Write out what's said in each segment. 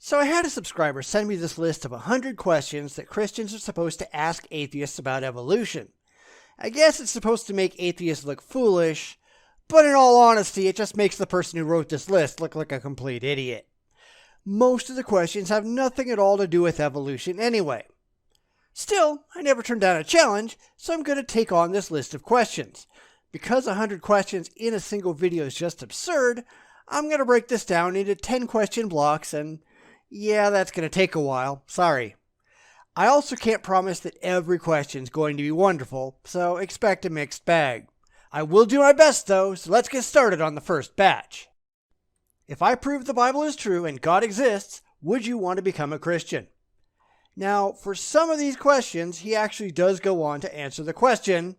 So I had a subscriber send me this list of 100 questions that Christians are supposed to ask atheists about evolution. I guess it's supposed to make atheists look foolish, but in all honesty, it just makes the person who wrote this list look like a complete idiot. Most of the questions have nothing at all to do with evolution anyway. Still, I never turned down a challenge, so I'm going to take on this list of questions. Because 100 questions in a single video is just absurd, I'm going to break this down into 10 question blocks, and yeah, that's going to take a while. Sorry. I also can't promise that every question is going to be wonderful, so expect a mixed bag. I will do my best though, so let's get started on the first batch. If I prove the Bible is true and God exists, would you want to become a Christian? Now, for some of these questions, he actually does go on to answer the question,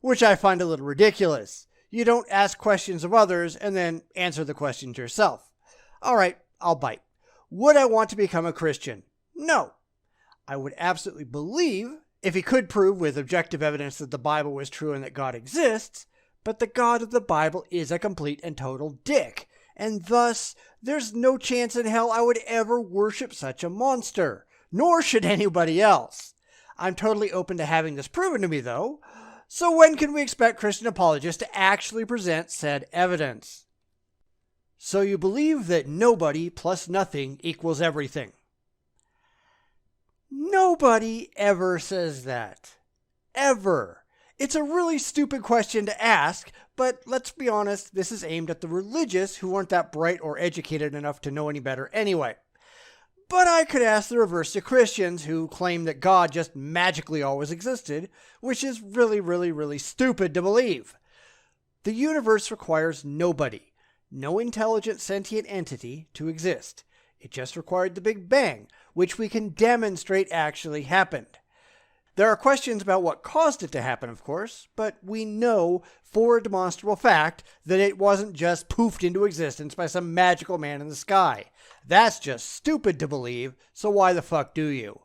which I find a little ridiculous. You don't ask questions of others and then answer the questions yourself. Alright, I'll bite. Would I want to become a Christian? No. I would absolutely believe if he could prove with objective evidence that the Bible was true and that God exists, but the God of the Bible is a complete and total dick, and thus there's no chance in hell I would ever worship such a monster, nor should anybody else. I'm totally open to having this proven to me though, so when can we expect Christian apologists to actually present said evidence? So you believe that nobody plus nothing equals everything. Nobody ever says that. Ever. It's a really stupid question to ask, but let's be honest, this is aimed at the religious who aren't that bright or educated enough to know any better anyway. But I could ask the reverse to Christians who claim that God just magically always existed, which is really stupid to believe. The universe requires nobody. No intelligent sentient entity to exist. It just required the Big Bang, which we can demonstrate actually happened. There are questions about what caused it to happen, of course, but we know for a demonstrable fact that it wasn't just poofed into existence by some magical man in the sky. That's just stupid to believe, so why the fuck do you?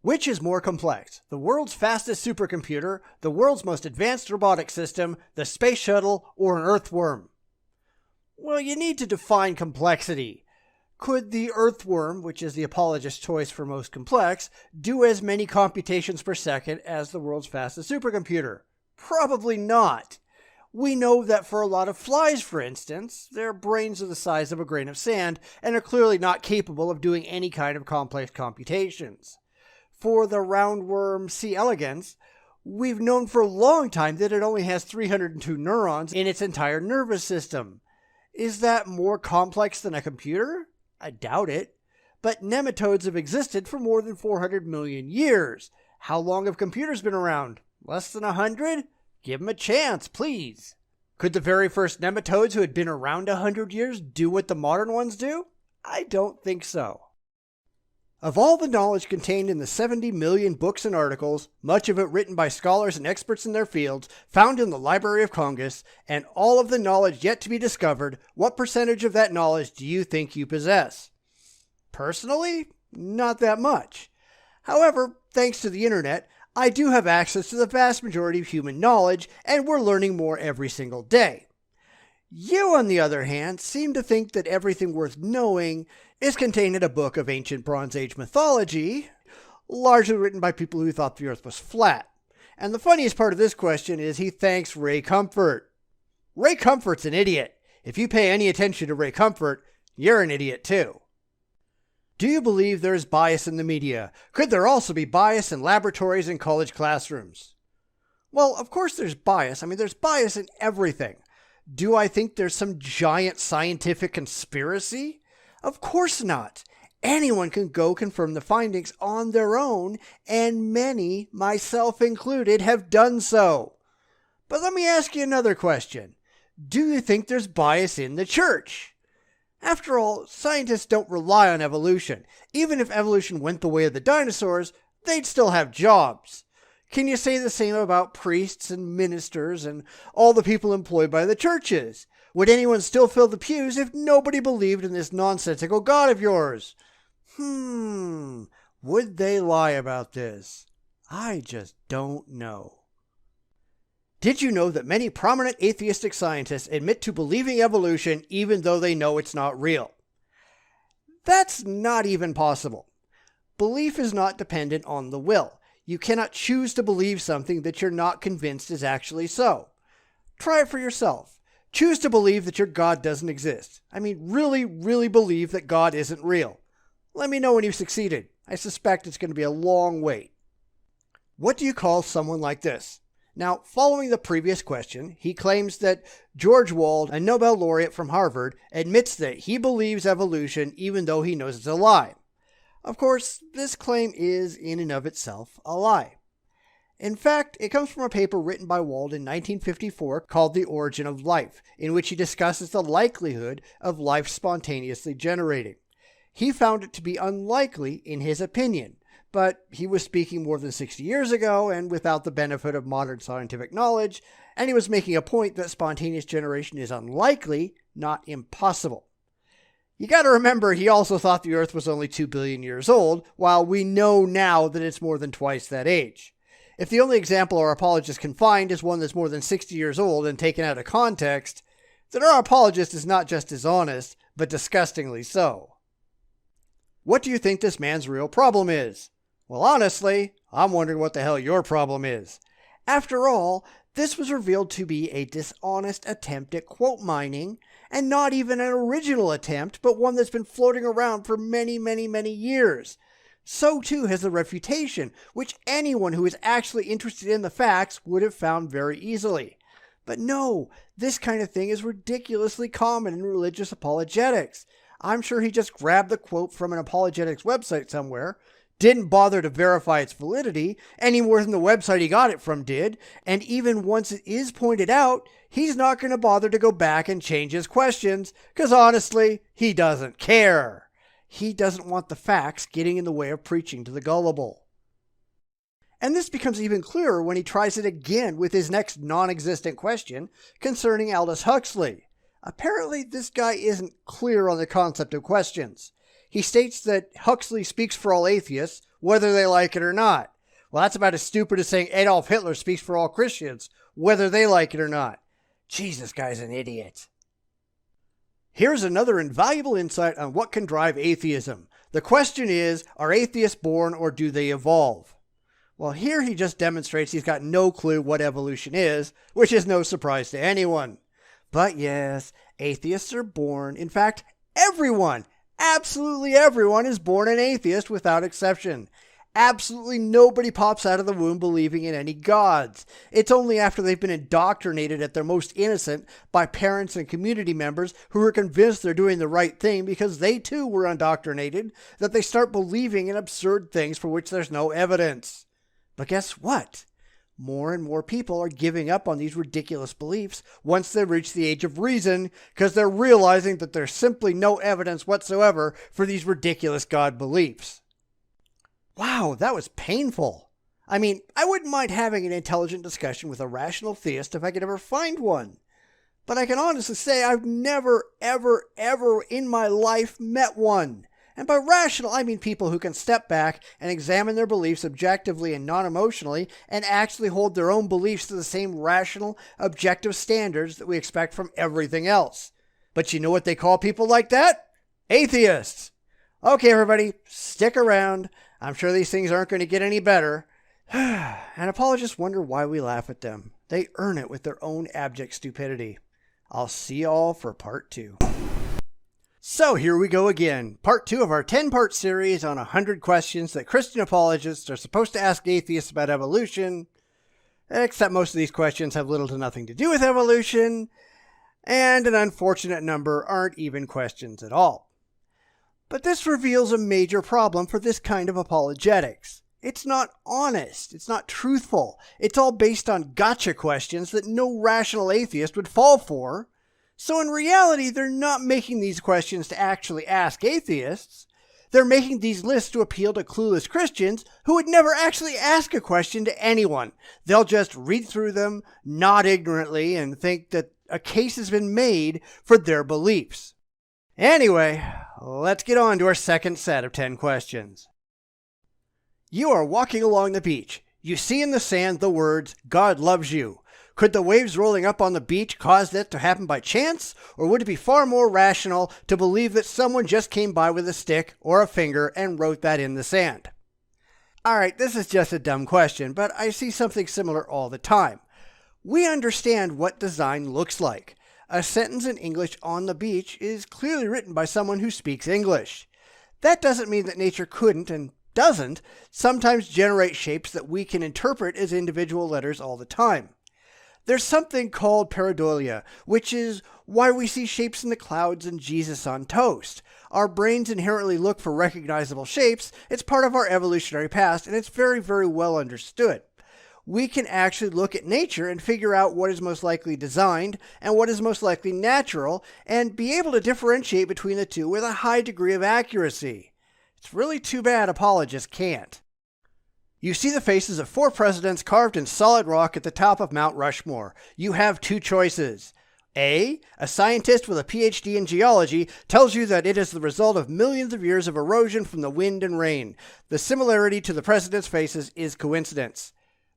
Which is more complex, the world's fastest supercomputer, the world's most advanced robotic system, the space shuttle, or an earthworm? Well, you need to define complexity. Could the earthworm, which is the apologist's choice for most complex, do as many computations per second as the world's fastest supercomputer? Probably not. We know that for a lot of flies, for instance, their brains are the size of a grain of sand and are clearly not capable of doing any kind of complex computations. For the roundworm C. elegans, we've known for a long time that it only has 302 neurons in its entire nervous system. Is that more complex than a computer? I doubt it. But nematodes have existed for more than 400 million years. How long have computers been around? Less than 100? Give them a chance, please. Could the very first nematodes who had been around 100 years do what the modern ones do? I don't think so. Of all the knowledge contained in the 70 million books and articles, much of it written by scholars and experts in their fields, found in the Library of Congress, and all of the knowledge yet to be discovered, what percentage of that knowledge do you think you possess? Personally, not that much. However, thanks to the internet, I do have access to the vast majority of human knowledge, and we're learning more every single day. You, on the other hand, seem to think that everything worth knowing is contained in a book of ancient Bronze Age mythology, largely written by people who thought the earth was flat. And the funniest part of this question is he thanks Ray Comfort. Ray Comfort's an idiot. If you pay any attention to Ray Comfort, you're an idiot too. Do you believe there is bias in the media? Could there also be bias in laboratories and college classrooms? Well, of course there's bias. There's bias in everything. Do I think there's some giant scientific conspiracy? Of course not. Anyone can go confirm the findings on their own, and many, myself included, have done so. But let me ask you another question. Do you think there's bias in the church? After all, scientists don't rely on evolution. Even if evolution went the way of the dinosaurs, they'd still have jobs. Can you say the same about priests and ministers and all the people employed by the churches? Would anyone still fill the pews if nobody believed in this nonsensical God of yours? Would they lie about this? I just don't know. Did you know that many prominent atheistic scientists admit to believing evolution even though they know it's not real? That's not even possible. Belief is not dependent on the will. You cannot choose to believe something that you're not convinced is actually so. Try it for yourself. Choose to believe that your God doesn't exist. I mean, really, really believe that God isn't real. Let me know when you've succeeded. I suspect it's going to be a long wait. What do you call someone like this? Now, following the previous question, he claims that George Wald, a Nobel laureate from Harvard, admits that he believes evolution even though he knows it's a lie. Of course, this claim is in and of itself a lie. In fact, it comes from a paper written by Wald in 1954 called The Origin of Life, in which he discusses the likelihood of life spontaneously generating. He found it to be unlikely in his opinion, but he was speaking more than 60 years ago and without the benefit of modern scientific knowledge, and he was making a point that spontaneous generation is unlikely, not impossible. You gotta remember, he also thought the Earth was only 2 billion years old, while we know now that it's more than twice that age. If the only example our apologist can find is one that's more than 60 years old and taken out of context, then our apologist is not just dishonest, but disgustingly so. What do you think this man's real problem is? Well, honestly, I'm wondering what the hell your problem is. After all, this was revealed to be a dishonest attempt at quote mining, and not even an original attempt, but one that's been floating around for many, many, many years. So too has the refutation, which anyone who is actually interested in the facts would have found very easily. But no, this kind of thing is ridiculously common in religious apologetics. I'm sure he just grabbed the quote from an apologetics website somewhere, didn't bother to verify its validity any more than the website he got it from did, and even once it is pointed out, he's not going to bother to go back and change his questions, because honestly, he doesn't care. He doesn't want the facts getting in the way of preaching to the gullible. And this becomes even clearer when he tries it again with his next non-existent question concerning Aldous Huxley. Apparently, this guy isn't clear on the concept of questions. He states that Huxley speaks for all atheists, whether they like it or not. Well, that's about as stupid as saying Adolf Hitler speaks for all Christians, whether they like it or not. Jeez, this guy's an idiot. Here's another invaluable insight on what can drive atheism. The question is, are atheists born or do they evolve? Well, here he just demonstrates he's got no clue what evolution is, which is no surprise to anyone. But yes, atheists are born. In fact, everyone, absolutely everyone is born an atheist without exception. Absolutely nobody pops out of the womb believing in any gods. It's only after they've been indoctrinated at their most innocent by parents and community members who are convinced they're doing the right thing because they too were indoctrinated that they start believing in absurd things for which there's no evidence. But guess what? More and more people are giving up on these ridiculous beliefs once they reach the age of reason because they're realizing that there's simply no evidence whatsoever for these ridiculous God beliefs. Wow, that was painful. I mean, I wouldn't mind having an intelligent discussion with a rational theist if I could ever find one. But I can honestly say I've never, ever, ever in my life met one. And by rational, I mean people who can step back and examine their beliefs objectively and non-emotionally and actually hold their own beliefs to the same rational, objective standards that we expect from everything else. But you know what they call people like that? Atheists. Okay, everybody, stick around. I'm sure these things aren't going to get any better. And apologists wonder why we laugh at them. They earn it with their own abject stupidity. I'll see you all for part 2. So here we go again, part 2 of our 10-part series on 100 questions that Christian apologists are supposed to ask atheists about evolution, except most of these questions have little to nothing to do with evolution, and an unfortunate number aren't even questions at all. But this reveals a major problem for this kind of apologetics. It's not honest, it's not truthful, it's all based on gotcha questions that no rational atheist would fall for. So in reality, they're not making these questions to actually ask atheists. They're making these lists to appeal to clueless Christians who would never actually ask a question to anyone. They'll just read through them, nod ignorantly, and think that a case has been made for their beliefs. Anyway, let's get on to our second set of 10 questions. You are walking along the beach. You see in the sand the words, "God loves you." Could the waves rolling up on the beach cause that to happen by chance? Or would it be far more rational to believe that someone just came by with a stick or a finger and wrote that in the sand? Alright, this is just a dumb question, but I see something similar all the time. We understand what design looks like. A sentence in English on the beach is clearly written by someone who speaks English. That doesn't mean that nature couldn't and doesn't sometimes generate shapes that we can interpret as individual letters all the time. There's something called pareidolia, which is why we see shapes in the clouds and Jesus on toast. Our brains inherently look for recognizable shapes. It's part of our evolutionary past, and it's very, very well understood. We can actually look at nature and figure out what is most likely designed and what is most likely natural, and be able to differentiate between the two with a high degree of accuracy. It's really too bad apologists can't. You see the faces of 4 presidents carved in solid rock at the top of Mount Rushmore. You have 2 choices. A scientist with a PhD in geology tells you that it is the result of millions of years of erosion from the wind and rain. The similarity to the presidents' faces is coincidence.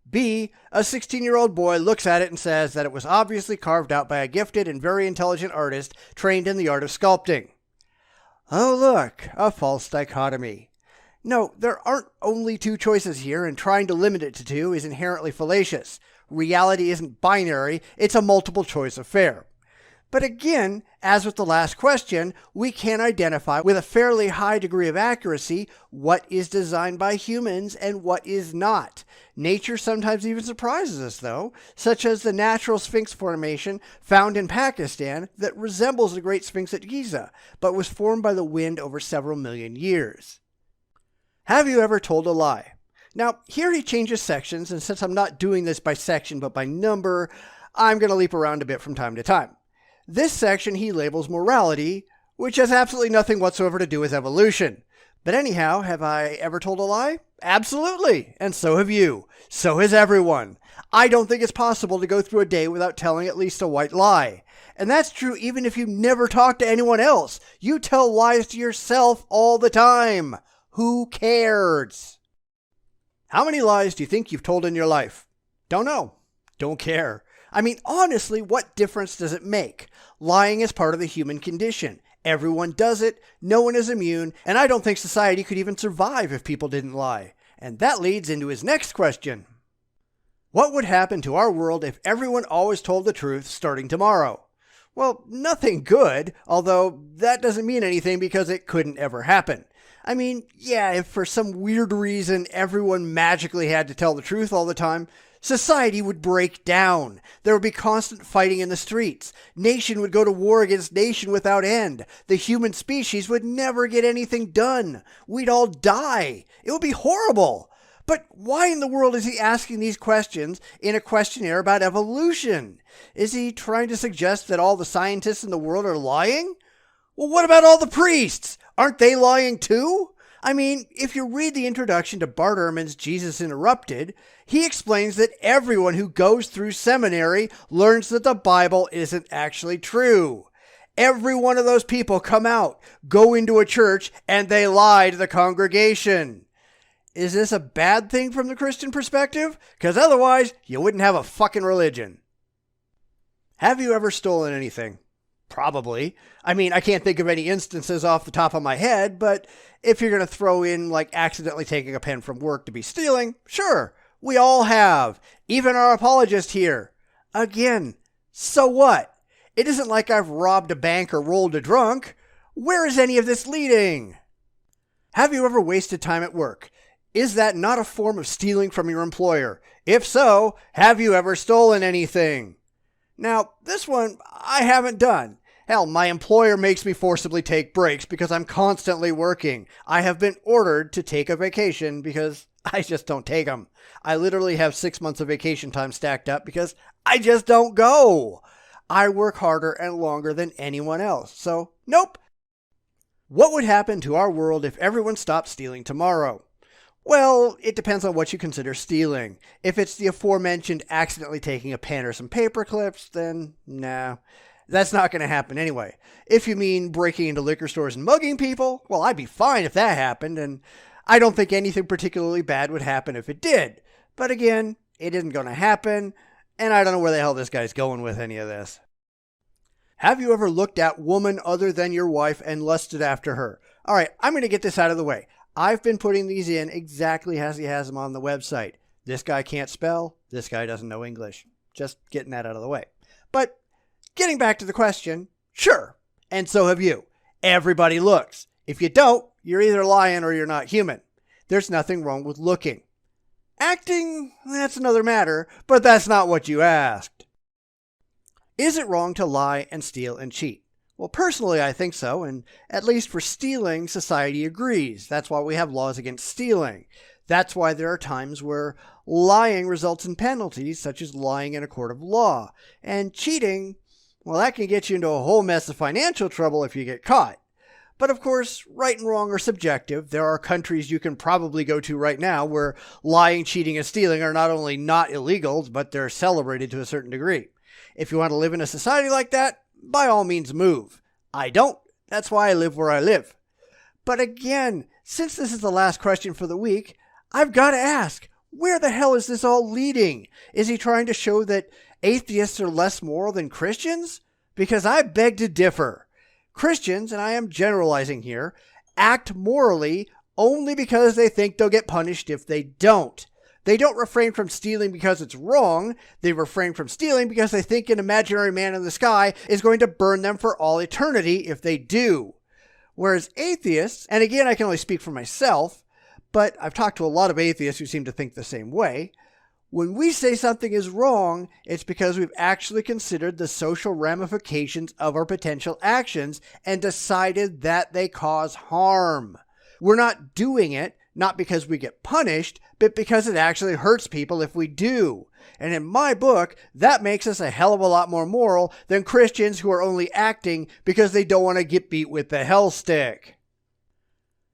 B, a 16-year-old boy looks at it and says that it was obviously carved out by a gifted and very intelligent artist trained in the art of sculpting. Oh look, a false dichotomy. No, there aren't only 2 choices here, and trying to limit it to 2 is inherently fallacious. Reality isn't binary, it's a multiple choice affair. But again, as with the last question, we can identify with a fairly high degree of accuracy what is designed by humans and what is not. Nature sometimes even surprises us though, such as the natural Sphinx formation found in Pakistan that resembles the Great Sphinx at Giza, but was formed by the wind over several million years. Have you ever told a lie? Now, here he changes sections, and since I'm not doing this by section but by number, I'm going to leap around a bit from time to time. This section he labels morality, which has absolutely nothing whatsoever to do with evolution. But anyhow, have I ever told a lie? Absolutely, and so have you. So has everyone. I don't think it's possible to go through a day without telling at least a white lie. And that's true even if you never talk to anyone else. You tell lies to yourself all the time. Who cares? How many lies do you think you've told in your life? Don't know. Don't care. I mean, honestly, what difference does it make? Lying is part of the human condition. Everyone does it, no one is immune, and I don't think society could even survive if people didn't lie. And that leads into his next question. What would happen to our world if everyone always told the truth starting tomorrow? Well, nothing good, although that doesn't mean anything because it couldn't ever happen. I mean, yeah, if for some weird reason everyone magically had to tell the truth all the time, society would break down. There would be constant fighting in the streets. Nation would go to war against nation without end. The human species would never get anything done. We'd all die. It would be horrible. But why in the world is he asking these questions in a questionnaire about evolution? Is he trying to suggest that all the scientists in the world are lying? Well, what about all the priests? Aren't they lying too? I mean, if you read the introduction to Bart Ehrman's Jesus Interrupted, he explains that everyone who goes through seminary learns that the Bible isn't actually true. Every one of those people come out, go into a church, and they lie to the congregation. Is this a bad thing from the Christian perspective? Because otherwise, you wouldn't have a fucking religion. Have you ever stolen anything? Probably. I mean, I can't think of any instances off the top of my head, but if you're going to throw in like accidentally taking a pen from work to be stealing, sure, we all have. Even our apologist here. Again, so what? It isn't like I've robbed a bank or rolled a drunk. Where is any of this leading? Have you ever wasted time at work? Is that not a form of stealing from your employer? If so, have you ever stolen anything? Now, this one I haven't done. Hell, my employer makes me forcibly take breaks because I'm constantly working. I have been ordered to take a vacation because I just don't take them. I literally have 6 months of vacation time stacked up because I just don't go. I work harder and longer than anyone else. So, nope. What would happen to our world if everyone stopped stealing tomorrow? Well, it depends on what you consider stealing. If it's the aforementioned accidentally taking a pen or some paper clips, then nah. That's not going to happen anyway. If you mean breaking into liquor stores and mugging people, well, I'd be fine if that happened, and I don't think anything particularly bad would happen if it did. But again, it isn't going to happen, And I don't know where the hell this guy's going with any of this. Have you ever looked at woman other than your wife and lusted after her? All right, I'm going to get this out of the way. I've been putting these in exactly as he has them on the website. This guy can't spell. This guy doesn't know English. Just getting that out of the way. But getting back to the question, sure. And so have you. Everybody looks. If you don't, you're either lying or you're not human. There's nothing wrong with looking. Acting, that's another matter, but that's not what you asked. Is it wrong to lie and steal and cheat? Well, personally, I think so, and at least for stealing, society agrees. That's why we have laws against stealing. That's why there are times where lying results in penalties, such as lying in a court of law. And cheating, well, that can get you into a whole mess of financial trouble if you get caught. But of course, right and wrong are subjective. There are countries you can probably go to right now where lying, cheating, and stealing are not only not illegal, but they're celebrated to a certain degree. If you want to live in a society like that, by all means move. I don't. That's why I live where I live. But again, since this is the last question for the week, I've got to ask, where the hell is this all leading? Is he trying to show that atheists are less moral than Christians? Because I beg to differ. Christians, and I am generalizing here, act morally only because they think they'll get punished if they don't. They don't refrain from stealing because it's wrong. They refrain from stealing because they think an imaginary man in the sky is going to burn them for all eternity if they do. Whereas atheists, and again I can only speak for myself, but I've talked to a lot of atheists who seem to think the same way. When we say something is wrong, it's because we've actually considered the social ramifications of our potential actions and decided that they cause harm. We're not doing it, not because we get punished, but because it actually hurts people if we do. And in my book, that makes us a hell of a lot more moral than Christians who are only acting because they don't want to get beat with the hell stick.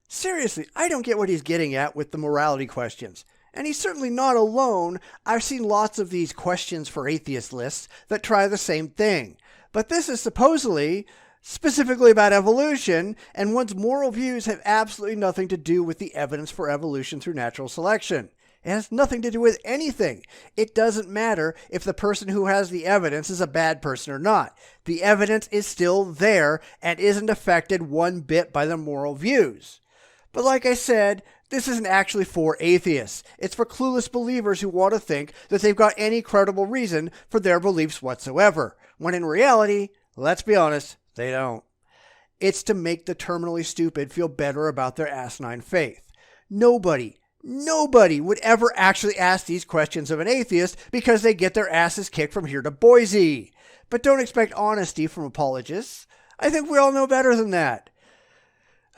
Seriously, I don't get what he's getting at with the morality questions. And he's certainly not alone. I've seen lots of these questions for atheist lists that try the same thing. But this is supposedly specifically about evolution, and one's moral views have absolutely nothing to do with the evidence for evolution through natural selection. It has nothing to do with anything. It doesn't matter if the person who has the evidence is a bad person or not. The evidence is still there and isn't affected one bit by the moral views. But like I said, this isn't actually for atheists. It's for clueless believers who want to think that they've got any credible reason for their beliefs whatsoever, when in reality, let's be honest, they don't. It's to make the terminally stupid feel better about their asinine faith. Nobody would ever actually ask these questions of an atheist because they get their asses kicked from here to Boise. But don't expect honesty from apologists. I think we all know better than that.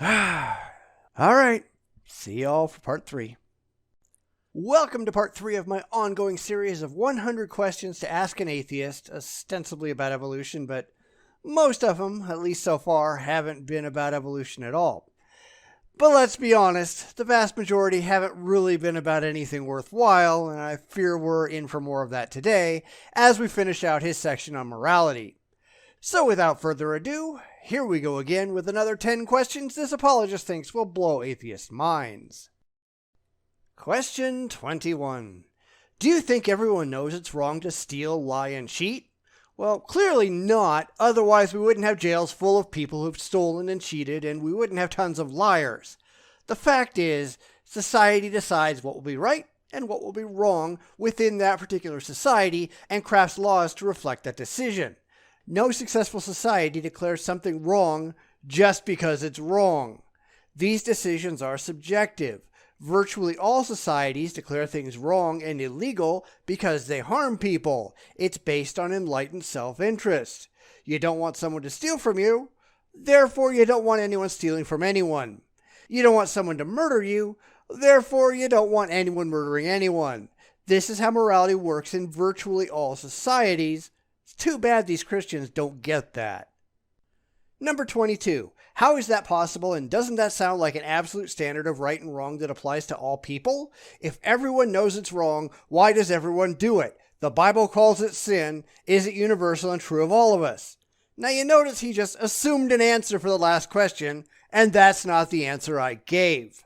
All right. See y'all for part 3. Welcome to part 3 of my ongoing series of 100 questions to ask an atheist, ostensibly about evolution, but most of them, at least so far, haven't been about evolution at all. But let's be honest, the vast majority haven't really been about anything worthwhile, and I fear we're in for more of that today as we finish out his section on morality. So without further ado, here we go again with another 10 questions this apologist thinks will blow atheist minds. Question 21. Do you think everyone knows it's wrong to steal, lie, and cheat? Well, clearly not, otherwise we wouldn't have jails full of people who've stolen and cheated, and we wouldn't have tons of liars. The fact is, society decides what will be right and what will be wrong within that particular society and crafts laws to reflect that decision. No successful society declares something wrong just because it's wrong. These decisions are subjective. Virtually all societies declare things wrong and illegal because they harm people. It's based on enlightened self-interest. You don't want someone to steal from you, therefore you don't want anyone stealing from anyone. You don't want someone to murder you, therefore you don't want anyone murdering anyone. This is how morality works in virtually all societies. It's too bad these Christians don't get that. Number 22. How is that possible, and doesn't that sound like an absolute standard of right and wrong that applies to all people? If everyone knows it's wrong, why does everyone do it? The Bible calls it sin. Is it universal and true of all of us? Now you notice he just assumed an answer for the last question, and that's not the answer I gave.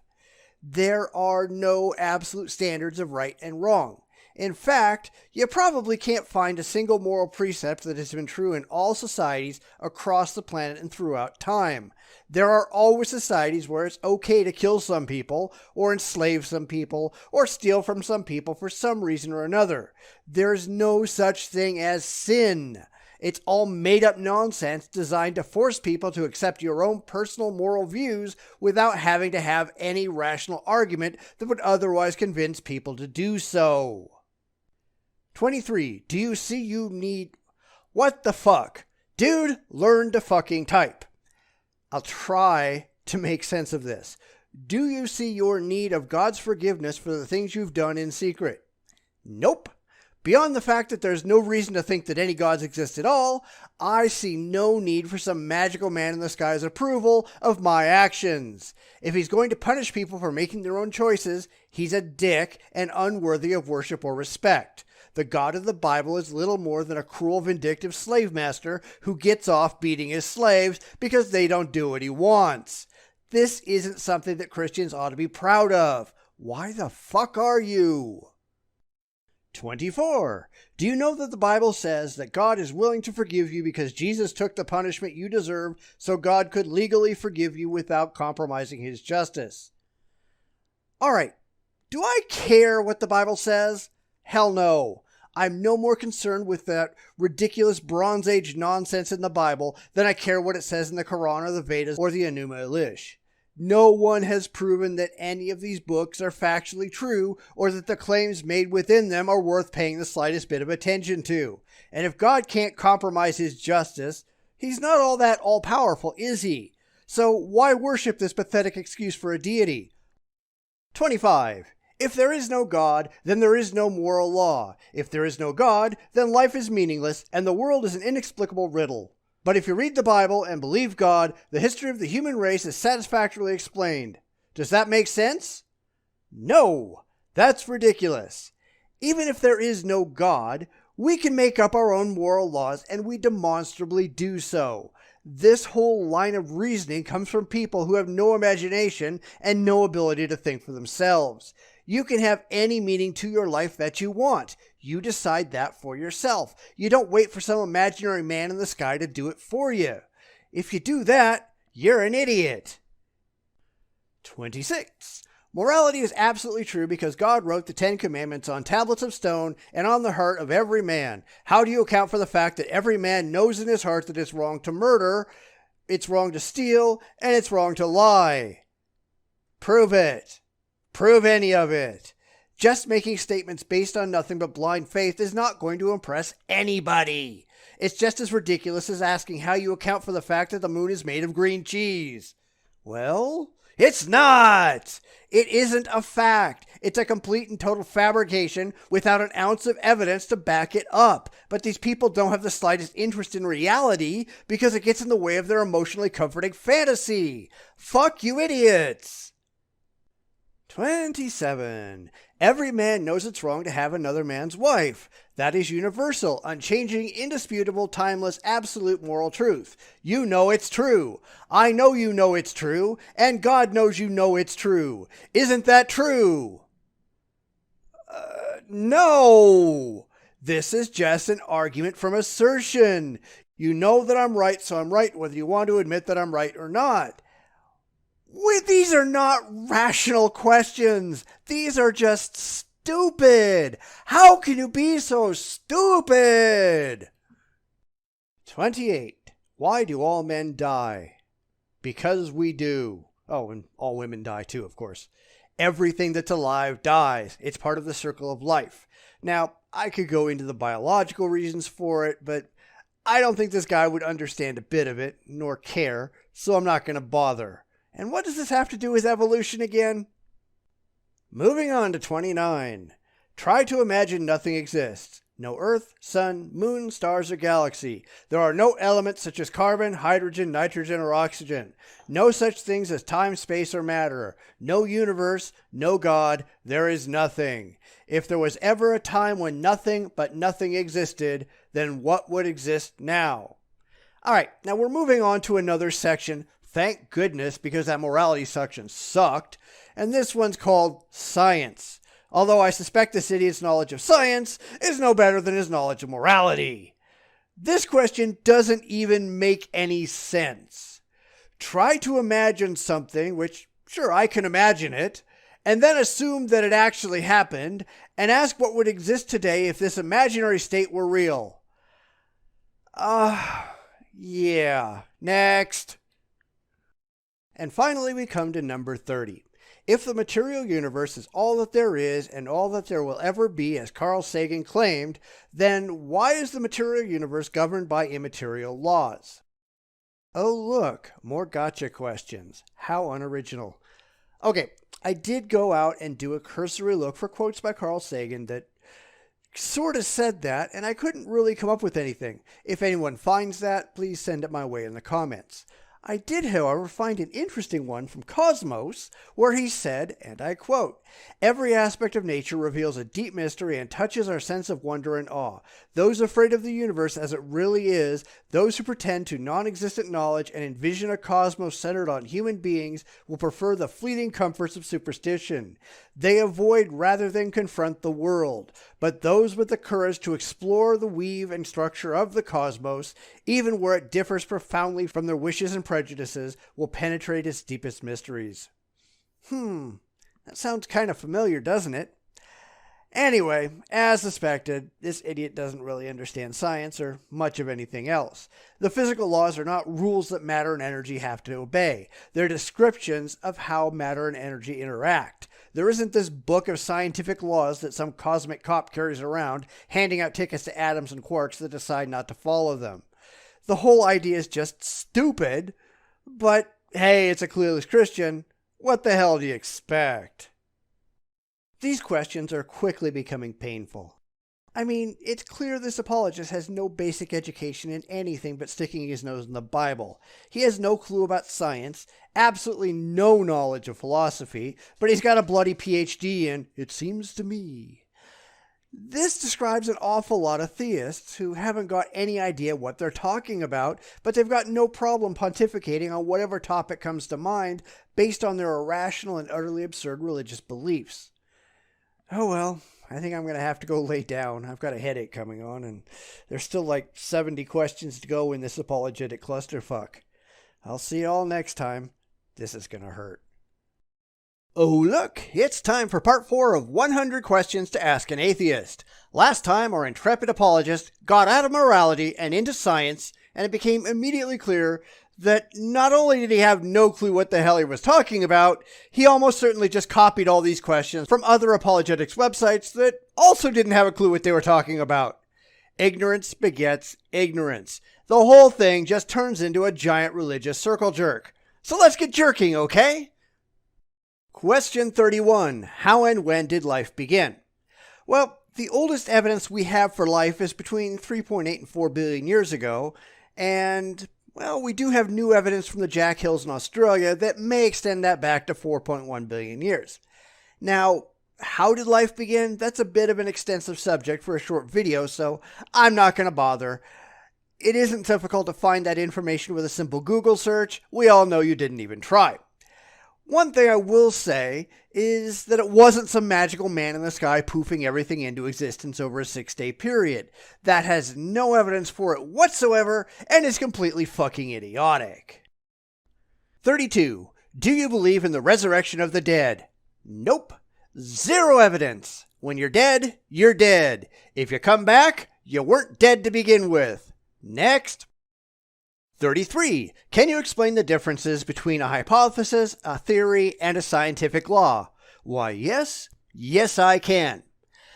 There are no absolute standards of right and wrong. In fact, you probably can't find a single moral precept that has been true in all societies across the planet and throughout time. There are always societies where it's okay to kill some people, or enslave some people, or steal from some people for some reason or another. There's no such thing as sin. It's all made-up nonsense designed to force people to accept your own personal moral views without having to have any rational argument that would otherwise convince people to do so. 23. Do you see you need... What the fuck? Dude, learn to fucking type. I'll try to make sense of this. Do you see your need of God's forgiveness for the things you've done in secret? Nope. Beyond the fact that there's no reason to think that any gods exist at all, I see no need for some magical man in the sky's approval of my actions. If he's going to punish people for making their own choices, he's a dick and unworthy of worship or respect. The God of the Bible is little more than a cruel, vindictive slave master who gets off beating his slaves because they don't do what he wants. This isn't something that Christians ought to be proud of. Why the fuck are you? 24. Do you know that the Bible says that God is willing to forgive you because Jesus took the punishment you deserved so God could legally forgive you without compromising his justice? Alright, do I care what the Bible says? Hell no. I'm no more concerned with that ridiculous Bronze Age nonsense in the Bible than I care what it says in the Quran or the Vedas or the Enuma Elish. No one has proven that any of these books are factually true or that the claims made within them are worth paying the slightest bit of attention to. And if God can't compromise his justice, he's not all that all-powerful, is he? So why worship this pathetic excuse for a deity? 25. If there is no God, then there is no moral law. If there is no God, then life is meaningless and the world is an inexplicable riddle. But if you read the Bible and believe God, the history of the human race is satisfactorily explained. Does that make sense? No, that's ridiculous. Even if there is no God, we can make up our own moral laws, and we demonstrably do so. This whole line of reasoning comes from people who have no imagination and no ability to think for themselves. You can have any meaning to your life that you want. You decide that for yourself. You don't wait for some imaginary man in the sky to do it for you. If you do that, you're an idiot. 26. Morality is absolutely true because God wrote the 10 Commandments on tablets of stone and on the heart of every man. How do you account for the fact that every man knows in his heart that it's wrong to murder, it's wrong to steal, and it's wrong to lie? Prove it. Prove any of it. Just making statements based on nothing but blind faith is not going to impress anybody. It's just as ridiculous as asking how you account for the fact that the moon is made of green cheese. Well, it's not. It isn't a fact. It's a complete and total fabrication without an ounce of evidence to back it up. But these people don't have the slightest interest in reality because it gets in the way of their emotionally comforting fantasy. Fuck you idiots. 27. Every man knows it's wrong to have another man's wife. That is universal, unchanging, indisputable, timeless, absolute moral truth. You know it's true. I know you know it's true, and God knows you know it's true. Isn't that true? No. This is just an argument from assertion. You know that I'm right, so I'm right, whether you want to admit that I'm right or not. These are not rational questions. These are just stupid. How can you be so stupid? 28. Why do all men die? Because we do. Oh, and all women die too, of course. Everything that's alive dies. It's part of the circle of life. Now, I could go into the biological reasons for it, but I don't think this guy would understand a bit of it, nor care, so I'm not going to bother. And what does this have to do with evolution again? Moving on to 29. Try to imagine nothing exists. No Earth, Sun, Moon, stars, or galaxy. There are no elements such as carbon, hydrogen, nitrogen, or oxygen. No such things as time, space, or matter. No universe, no God. There is nothing. If there was ever a time when nothing but nothing existed, then what would exist now? All right, now we're moving on to another section. Thank goodness, because that morality section sucked. And this one's called Science. Although I suspect this idiot's knowledge of science is no better than his knowledge of morality. This question doesn't even make any sense. Try to imagine something, which, sure, I can imagine it, and then assume that it actually happened, and ask what would exist today if this imaginary state were real. Yeah. Next. And finally we come to number 30. If the material universe is all that there is and all that there will ever be, as Carl Sagan claimed, then why is the material universe governed by immaterial laws? Oh look, more gotcha questions. How unoriginal. Okay, I did go out and do a cursory look for quotes by Carl Sagan that sort of said that, and I couldn't really come up with anything. If anyone finds that, please send it my way in the comments. I did, however, find an interesting one from Cosmos, where he said, and I quote, "Every aspect of nature reveals a deep mystery and touches our sense of wonder and awe. Those afraid of the universe as it really is, those who pretend to non-existent knowledge and envision a cosmos centered on human beings, will prefer the fleeting comforts of superstition. They avoid rather than confront the world. But those with the courage to explore the weave and structure of the cosmos, even where it differs profoundly from their wishes and prejudices, will penetrate its deepest mysteries." That sounds kind of familiar, doesn't it? Anyway, as suspected, this idiot doesn't really understand science or much of anything else. The physical laws are not rules that matter and energy have to obey. They're descriptions of how matter and energy interact. There isn't this book of scientific laws that some cosmic cop carries around, handing out tickets to atoms and quarks that decide not to follow them. The whole idea is just stupid, but hey, it's a clueless Christian. What the hell do you expect? These questions are quickly becoming painful. I mean, it's clear this apologist has no basic education in anything but sticking his nose in the Bible. He has no clue about science, absolutely no knowledge of philosophy, but he's got a bloody PhD in, "it seems to me." This describes an awful lot of theists who haven't got any idea what they're talking about, but they've got no problem pontificating on whatever topic comes to mind based on their irrational and utterly absurd religious beliefs. Oh well, I think I'm going to have to go lay down. I've got a headache coming on, and there's still like 70 questions to go in this apologetic clusterfuck. I'll see you all next time. This is going to hurt. Oh look, it's time for part 4 of 100 questions to ask an atheist. Last time our intrepid apologist got out of morality and into science, and it became immediately clear that not only did he have no clue what the hell he was talking about, he almost certainly just copied all these questions from other apologetics websites that also didn't have a clue what they were talking about. Ignorance begets ignorance. The whole thing just turns into a giant religious circle jerk. So let's get jerking, okay? Question 31. How and when did life begin? Well, the oldest evidence we have for life is between 3.8 and 4 billion years ago, and well, we do have new evidence from the Jack Hills in Australia that may extend that back to 4.1 billion years. Now, how did life begin? That's a bit of an extensive subject for a short video, so I'm not going to bother. It isn't difficult to find that information with a simple Google search. We all know you didn't even try. One thing I will say is that it wasn't some magical man in the sky poofing everything into existence over a 6-day period. That has no evidence for it whatsoever and is completely fucking idiotic. 32. Do you believe in the resurrection of the dead? Nope. Zero evidence. When you're dead, you're dead. If you come back, you weren't dead to begin with. Next. 33. Can you explain the differences between a hypothesis, a theory, and a scientific law? Why, yes. Yes, I can.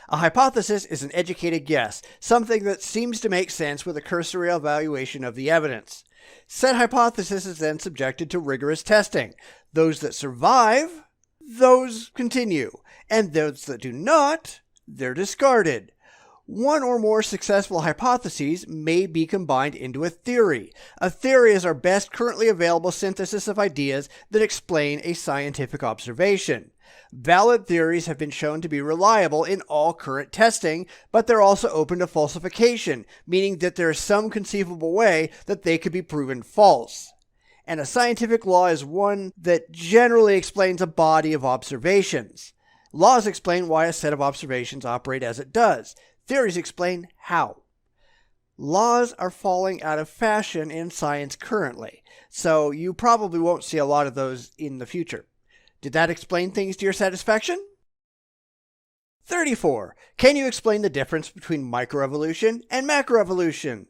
A hypothesis is an educated guess, something that seems to make sense with a cursory evaluation of the evidence. Said hypothesis is then subjected to rigorous testing. Those that survive, those continue, and those that do not, they're discarded. One or more successful hypotheses may be combined into a theory. A theory is our best currently available synthesis of ideas that explain a scientific observation. Valid theories have been shown to be reliable in all current testing, but they're also open to falsification, meaning that there is some conceivable way that they could be proven false. And a scientific law is one that generally explains a body of observations. Laws explain why a set of observations operate as it does. Theories explain how. Laws are falling out of fashion in science currently, so you probably won't see a lot of those in the future. Did that explain things to your satisfaction? 34. Can you explain the difference between microevolution and macroevolution?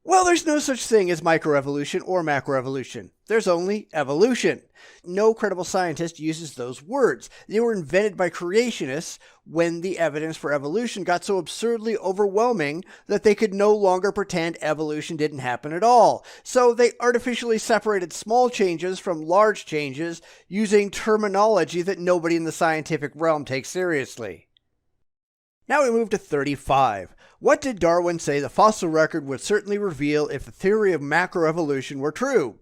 Well, there's no such thing as microevolution or macroevolution. There's only evolution. No credible scientist uses those words. They were invented by creationists when the evidence for evolution got so absurdly overwhelming that they could no longer pretend evolution didn't happen at all. So they artificially separated small changes from large changes using terminology that nobody in the scientific realm takes seriously. Now we move to 35. What did Darwin say the fossil record would certainly reveal if the theory of macroevolution were true?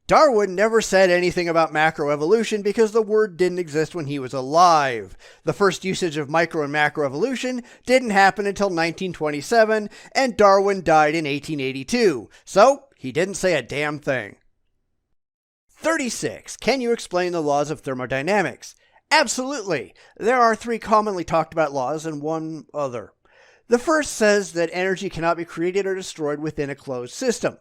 Darwin never said anything about macroevolution because the word didn't exist when he was alive. The first usage of micro and macroevolution didn't happen until 1927, and Darwin died in 1882, so he didn't say a damn thing. 36. Can you explain the laws of thermodynamics? Absolutely. There are 3 commonly talked about laws and one other. The first says that energy cannot be created or destroyed within a closed system.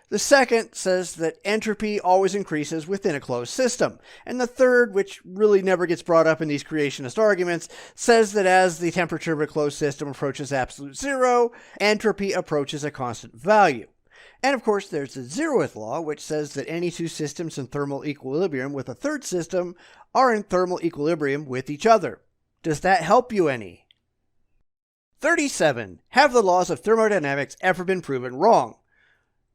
The second says that entropy always increases within a closed system. And the third, which really never gets brought up in these creationist arguments, says that as the temperature of a closed system approaches absolute zero, entropy approaches a constant value. And of course, there's the zeroth law, which says that any 2 systems in thermal equilibrium with a third system are in thermal equilibrium with each other. Does that help you any? 37. Have the laws of thermodynamics ever been proven wrong?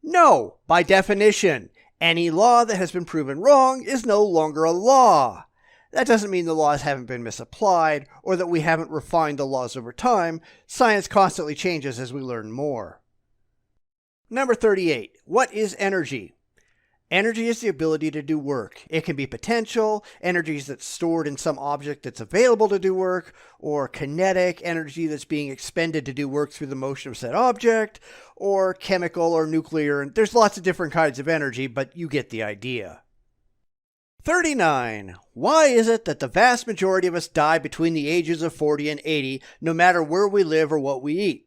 No, by definition. Any law that has been proven wrong is no longer a law. That doesn't mean the laws haven't been misapplied or that we haven't refined the laws over time. Science constantly changes as we learn more. Number 38. What is energy? Energy is the ability to do work. It can be potential, energy that's stored in some object that's available to do work, or kinetic, energy that's being expended to do work through the motion of said object, or chemical or nuclear. And there's lots of different kinds of energy, but you get the idea. 39. Why is it that the vast majority of us die between the ages of 40 and 80, no matter where we live or what we eat?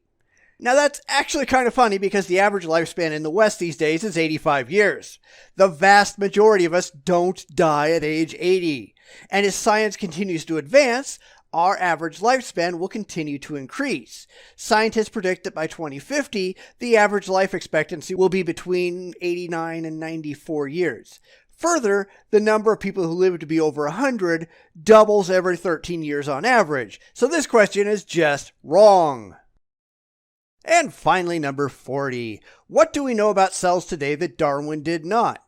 Now that's actually kind of funny because the average lifespan in the West these days is 85 years. The vast majority of us don't die at age 80. And as science continues to advance, our average lifespan will continue to increase. Scientists predict that by 2050, the average life expectancy will be between 89 and 94 years. Further, the number of people who live to be over 100 doubles every 13 years on average. So this question is just wrong. And finally, number 40. What do we know about cells today that Darwin did not?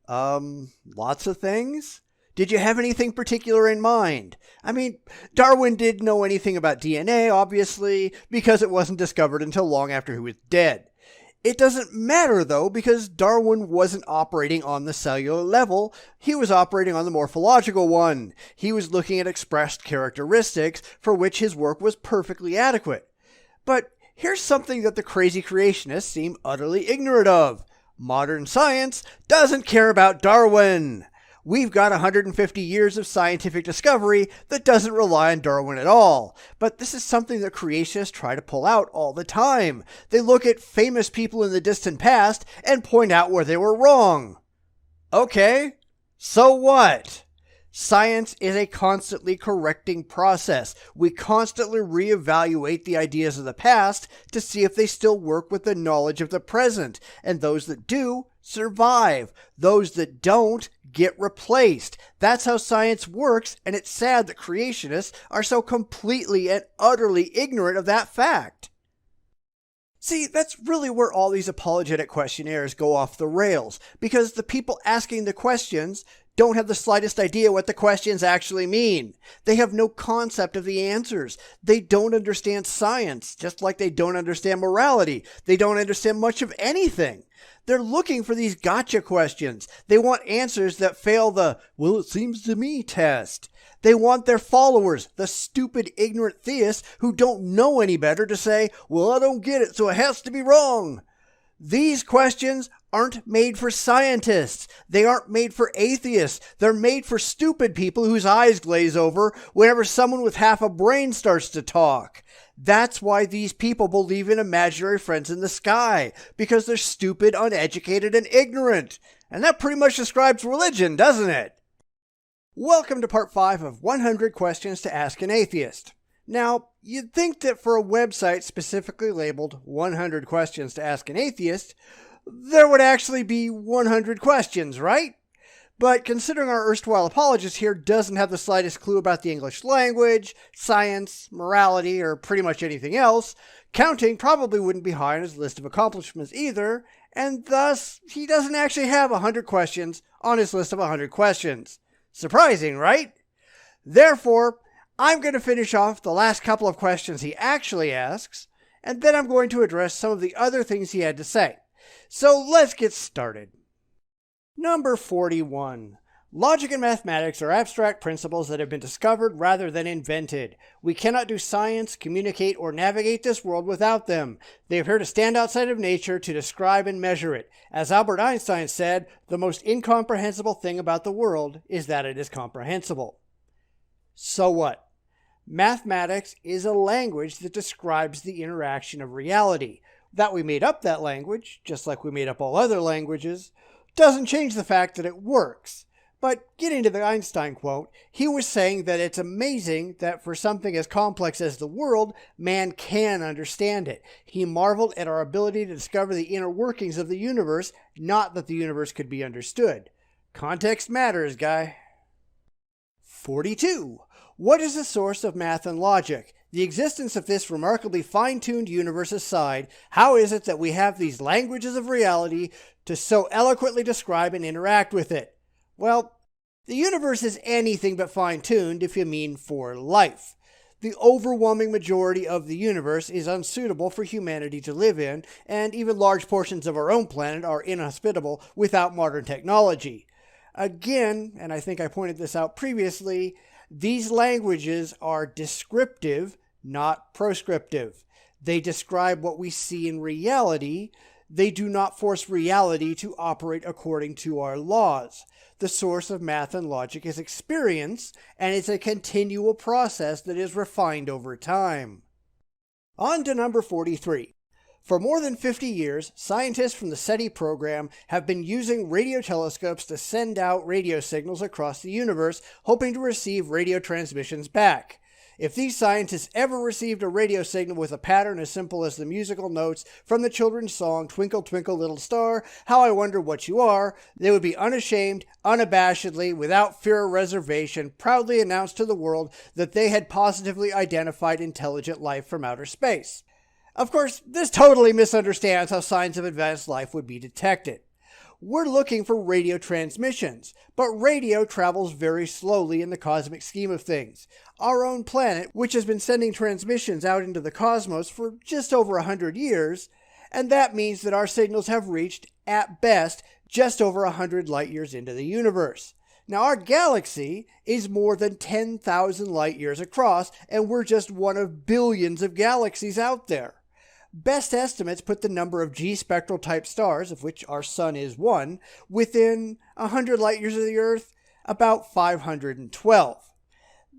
Lots of things? Did you have anything particular in mind? I mean, Darwin didn't know anything about DNA, obviously, because it wasn't discovered until long after he was dead. It doesn't matter, though, because Darwin wasn't operating on the cellular level. He was operating on the morphological one. He was looking at expressed characteristics for which his work was perfectly adequate. But here's something that the crazy creationists seem utterly ignorant of. Modern science doesn't care about Darwin. We've got 150 years of scientific discovery that doesn't rely on Darwin at all. But this is something that creationists try to pull out all the time. They look at famous people in the distant past and point out where they were wrong. Okay, so what? Science is a constantly correcting process. We constantly reevaluate the ideas of the past to see if they still work with the knowledge of the present. And those that do survive. Those that don't get replaced. That's how science works, and it's sad that creationists are so completely and utterly ignorant of that fact. See, that's really where all these apologetic questionnaires go off the rails, because the people asking the questions don't have the slightest idea what the questions actually mean. They have no concept of the answers. They don't understand science, just like they don't understand morality. They don't understand much of anything. They're looking for these gotcha questions. They want answers that fail the, well, it seems to me test. They want their followers, the stupid, ignorant theists who don't know any better, to say, well, I don't get it, so it has to be wrong. These questions aren't made for scientists. They aren't made for atheists. They're made for stupid people whose eyes glaze over whenever someone with half a brain starts to talk. That's why these people believe in imaginary friends in the sky, because they're stupid, uneducated, and ignorant. And that pretty much describes religion, doesn't it? Welcome to part 5 of 100 Questions to Ask an Atheist. Now, you'd think that for a website specifically labeled 100 Questions to Ask an Atheist, there would actually be 100 questions, right? But considering our erstwhile apologist here doesn't have the slightest clue about the English language, science, morality, or pretty much anything else, counting probably wouldn't be high on his list of accomplishments either, and thus he doesn't actually have 100 questions on his list of 100 questions. Surprising, right? Therefore, I'm going to finish off the last couple of questions he actually asks, and then I'm going to address some of the other things he had to say. So let's get started. Number 41. Logic and mathematics are abstract principles that have been discovered rather than invented. We cannot do science, communicate, or navigate this world without them. They are here to stand outside of nature to describe and measure it. As Albert Einstein said, the most incomprehensible thing about the world is that it is comprehensible. So what? Mathematics is a language that describes the interaction of reality. That we made up that language, just like we made up all other languages, doesn't change the fact that it works. But getting to the Einstein quote, he was saying that it's amazing that for something as complex as the world, man can understand it. He marveled at our ability to discover the inner workings of the universe, not that the universe could be understood. Context matters, guy. 42. What is the source of math and logic? The existence of this remarkably fine-tuned universe aside, how is it that we have these languages of reality to so eloquently describe and interact with it? Well, the universe is anything but fine-tuned if you mean for life. The overwhelming majority of the universe is unsuitable for humanity to live in, and even large portions of our own planet are inhospitable without modern technology. Again, and I think I pointed this out previously, these languages are descriptive, not proscriptive. They describe what we see in reality. They do not force reality to operate according to our laws. The source of math and logic is experience, and it's a continual process that is refined over time. On to number 43. For more than 50 years, scientists from the SETI program have been using radio telescopes to send out radio signals across the universe, hoping to receive radio transmissions back. If these scientists ever received a radio signal with a pattern as simple as the musical notes from the children's song Twinkle Twinkle Little Star, How I Wonder What You Are, they would be unashamed, unabashedly, without fear or reservation, proudly announce to the world that they had positively identified intelligent life from outer space. Of course, this totally misunderstands how signs of advanced life would be detected. We're looking for radio transmissions, but radio travels very slowly in the cosmic scheme of things. Our own planet, which has been sending transmissions out into the cosmos for just over 100 years, and that means that our signals have reached, at best, just over 100 light years into the universe. Now, our galaxy is more than 10,000 light years across, and we're just one of billions of galaxies out there. Best estimates put the number of G-spectral type stars, of which our sun is one, within 100 light years of the Earth, about 512.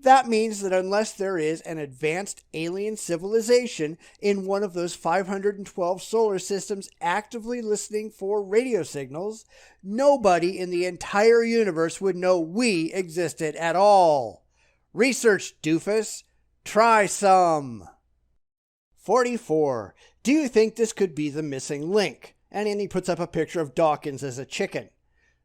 That means that unless there is an advanced alien civilization in one of those 512 solar systems actively listening for radio signals, nobody in the entire universe would know we existed at all. Research, doofus. Try some. 44. Do you think this could be the missing link? And then he puts up a picture of Dawkins as a chicken.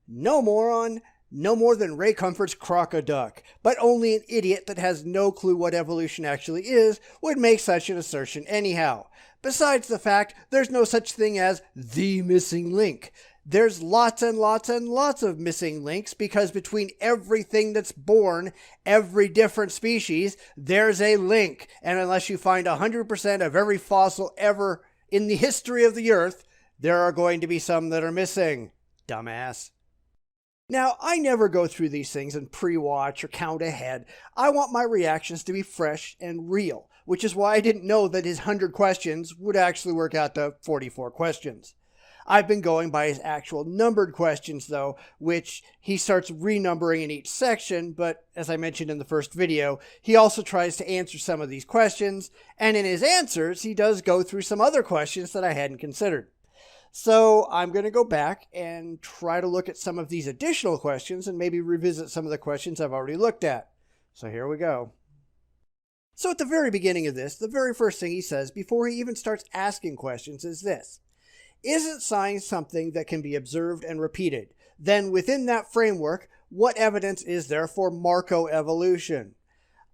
No, moron. No more than Ray Comfort's crocoduck. But only an idiot that has no clue what evolution actually is would make such an assertion anyhow. Besides the fact, there's no such thing as the missing link. There's lots and lots and lots of missing links because between everything that's born, every different species, there's a link. And unless you find 100% of every fossil ever in the history of the Earth, there are going to be some that are missing. Dumbass. Now, I never go through these things and pre-watch or count ahead. I want my reactions to be fresh and real, which is why I didn't know that his 100 questions would actually work out to 44 questions. I've been going by his actual numbered questions though, which he starts renumbering in each section, but as I mentioned in the first video, he also tries to answer some of these questions, and in his answers, he does go through some other questions that I hadn't considered. So I'm going to go back and try to look at some of these additional questions and maybe revisit some of the questions I've already looked at. So here we go. So at the very beginning of this, the very first thing he says before he even starts asking questions is this: isn't science something that can be observed and repeated? Then within that framework, what evidence is there for macroevolution?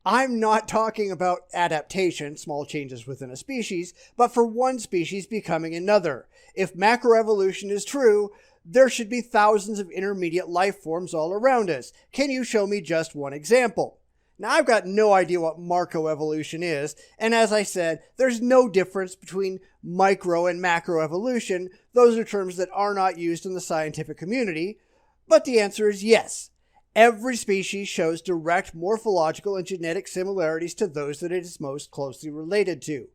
I'm not talking about adaptation, small changes within a species, but for one species becoming another. If macroevolution is true, there should be thousands of intermediate life forms all around us. Can you show me just one example? Now, I've got no idea what macroevolution is, and as I said, there's no difference between micro and macroevolution. Those are terms that are not used in the scientific community, but the answer is yes. Every species shows direct morphological and genetic similarities to those that it is most closely related to.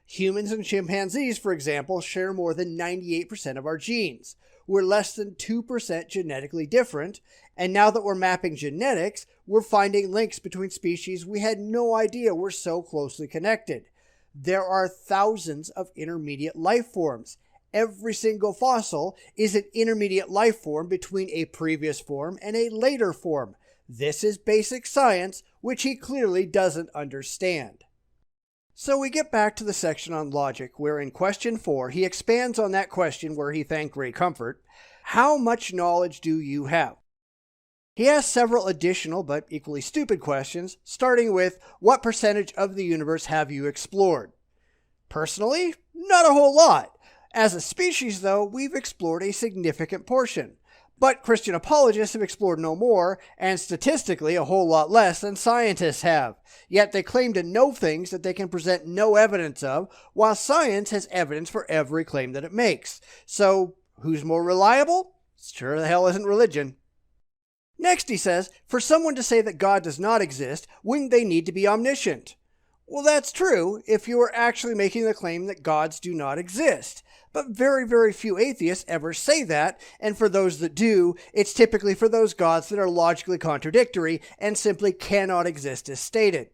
Humans and chimpanzees, for example, share more than 98% of our genes. We're less than 2% genetically different, and now that we're mapping genetics, we're finding links between species we had no idea were so closely connected. There are thousands of intermediate life forms. Every single fossil is an intermediate life form between a previous form and a later form. This is basic science, which he clearly doesn't understand. So we get back to the section on logic, where in question 4, he expands on that question where he thanked Ray Comfort. How much knowledge do you have? He asks several additional but equally stupid questions, starting with, what percentage of the universe have you explored? Personally, not a whole lot. As a species, though, we've explored a significant portion. But Christian apologists have explored no more, and statistically a whole lot less than scientists have. Yet they claim to know things that they can present no evidence of, while science has evidence for every claim that it makes. So, who's more reliable? Sure the hell isn't religion. Next, he says, for someone to say that God does not exist, wouldn't they need to be omniscient? Well, that's true if you are actually making the claim that gods do not exist. But very, very few atheists ever say that, and for those that do, it's typically for those gods that are logically contradictory and simply cannot exist as stated.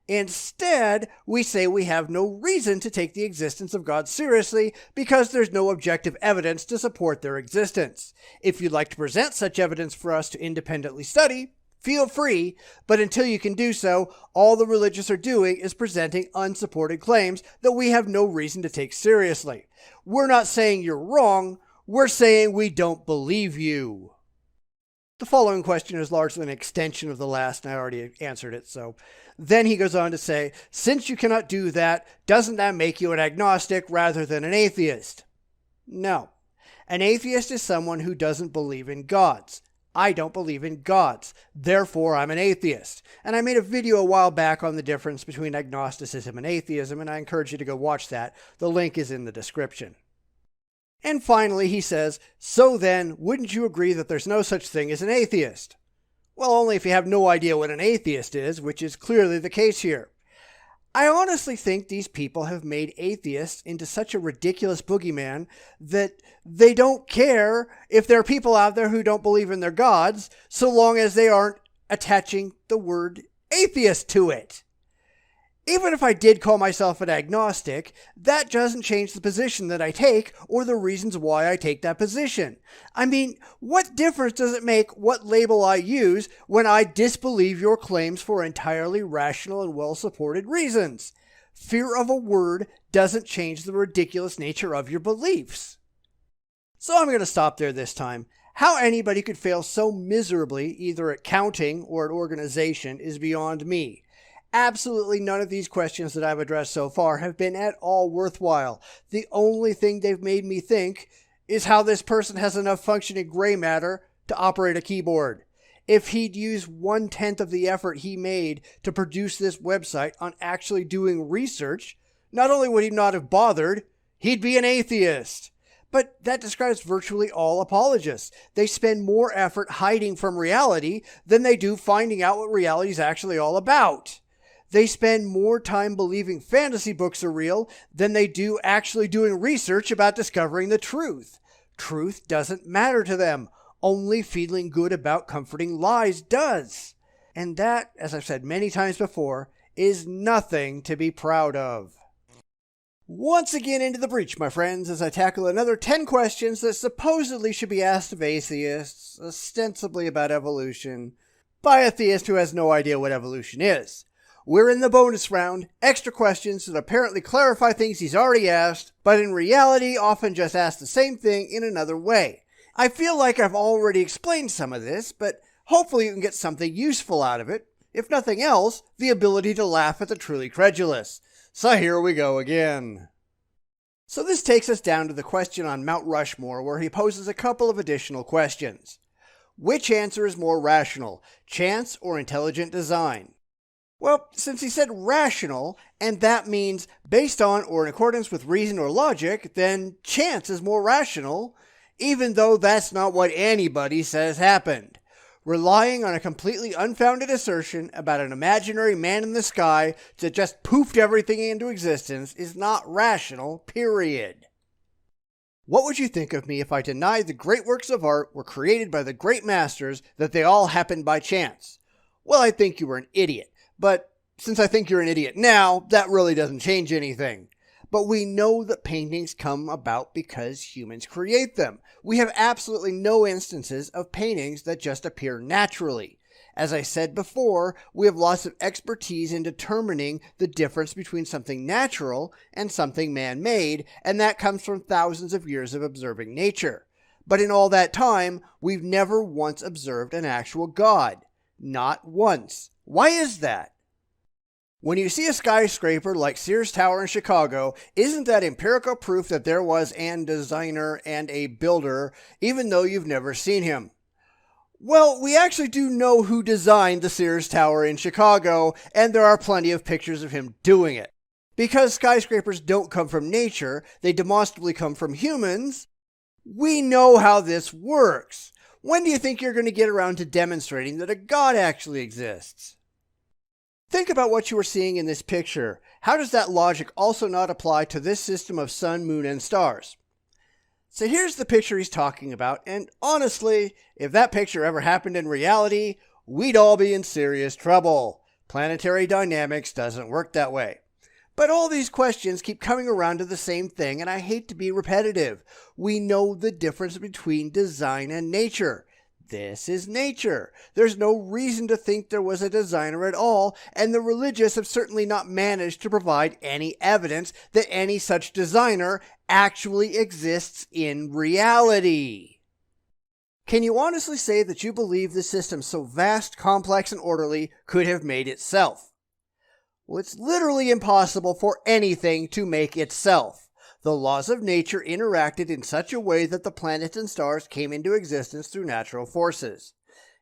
Instead, we say we have no reason to take the existence of God seriously because there's no objective evidence to support their existence. If you'd like to present such evidence for us to independently study, feel free, but until you can do so, all the religious are doing is presenting unsupported claims that we have no reason to take seriously. We're not saying you're wrong, we're saying we don't believe you. The following question is largely an extension of the last, and I already answered it, so. Then he goes on to say, since you cannot do that, doesn't that make you an agnostic rather than an atheist? No. An atheist is someone who doesn't believe in gods. I don't believe in gods. Therefore, I'm an atheist. And I made a video a while back on the difference between agnosticism and atheism, and I encourage you to go watch that. The link is in the description. And finally, he says, so then, wouldn't you agree that there's no such thing as an atheist? Well, only if you have no idea what an atheist is, which is clearly the case here. I honestly think these people have made atheists into such a ridiculous boogeyman that they don't care if there are people out there who don't believe in their gods, so long as they aren't attaching the word atheist to it. Even if I did call myself an agnostic, that doesn't change the position that I take or the reasons why I take that position. I mean, what difference does it make what label I use when I disbelieve your claims for entirely rational and well-supported reasons? Fear of a word doesn't change the ridiculous nature of your beliefs. So I'm going to stop there this time. How anybody could fail so miserably, either at counting or at organization, is beyond me. Absolutely none of these questions that I've addressed so far have been at all worthwhile. The only thing they've made me think is how this person has enough functioning gray matter to operate a keyboard. If he'd used 1/10 of the effort he made to produce this website on actually doing research, not only would he not have bothered, he'd be an atheist. But that describes virtually all apologists. They spend more effort hiding from reality than they do finding out what reality is actually all about. They spend more time believing fantasy books are real than they do actually doing research about discovering the truth. Truth doesn't matter to them. Only feeling good about comforting lies does. And that, as I've said many times before, is nothing to be proud of. Once again into the breach, my friends, as I tackle another 10 questions that supposedly should be asked of atheists, ostensibly about evolution, by a theist who has no idea what evolution is. We're in the bonus round, extra questions that apparently clarify things he's already asked, but in reality often just ask the same thing in another way. I feel like I've already explained some of this, but hopefully you can get something useful out of it. If nothing else, the ability to laugh at the truly credulous. So here we go again. So this takes us down to the question on Mount Rushmore, where he poses a couple of additional questions. Which answer is more rational, chance or intelligent design? Well, since he said rational, and that means based on or in accordance with reason or logic, then chance is more rational, even though that's not what anybody says happened. Relying on a completely unfounded assertion about an imaginary man in the sky that just poofed everything into existence is not rational, period. What would you think of me if I denied the great works of art were created by the great masters, that they all happened by chance? Well, I'd think you were an idiot. But since I think you're an idiot now, that really doesn't change anything. But we know that paintings come about because humans create them. We have absolutely no instances of paintings that just appear naturally. As I said before, we have lots of expertise in determining the difference between something natural and something man-made, and that comes from thousands of years of observing nature. But in all that time, we've never once observed an actual God. Not once. Why is that? When you see a skyscraper like Sears Tower in Chicago, isn't that empirical proof that there was an designer and a builder, even though you've never seen him? Well, we actually do know who designed the Sears Tower in Chicago, and there are plenty of pictures of him doing it. Because skyscrapers don't come from nature, they demonstrably come from humans, we know how this works. When do you think you're going to get around to demonstrating that a God actually exists? Think about what you are seeing in this picture. How does that logic also not apply to this system of sun, moon, and stars? So here's the picture he's talking about, and honestly, if that picture ever happened in reality, we'd all be in serious trouble. Planetary dynamics doesn't work that way. But all these questions keep coming around to the same thing, and I hate to be repetitive. We know the difference between design and nature. This is nature. There's no reason to think there was a designer at all, and the religious have certainly not managed to provide any evidence that any such designer actually exists in reality. Can you honestly say that you believe this system so vast, complex, and orderly could have made itself? Well, it's literally impossible for anything to make itself. The laws of nature interacted in such a way that the planets and stars came into existence through natural forces.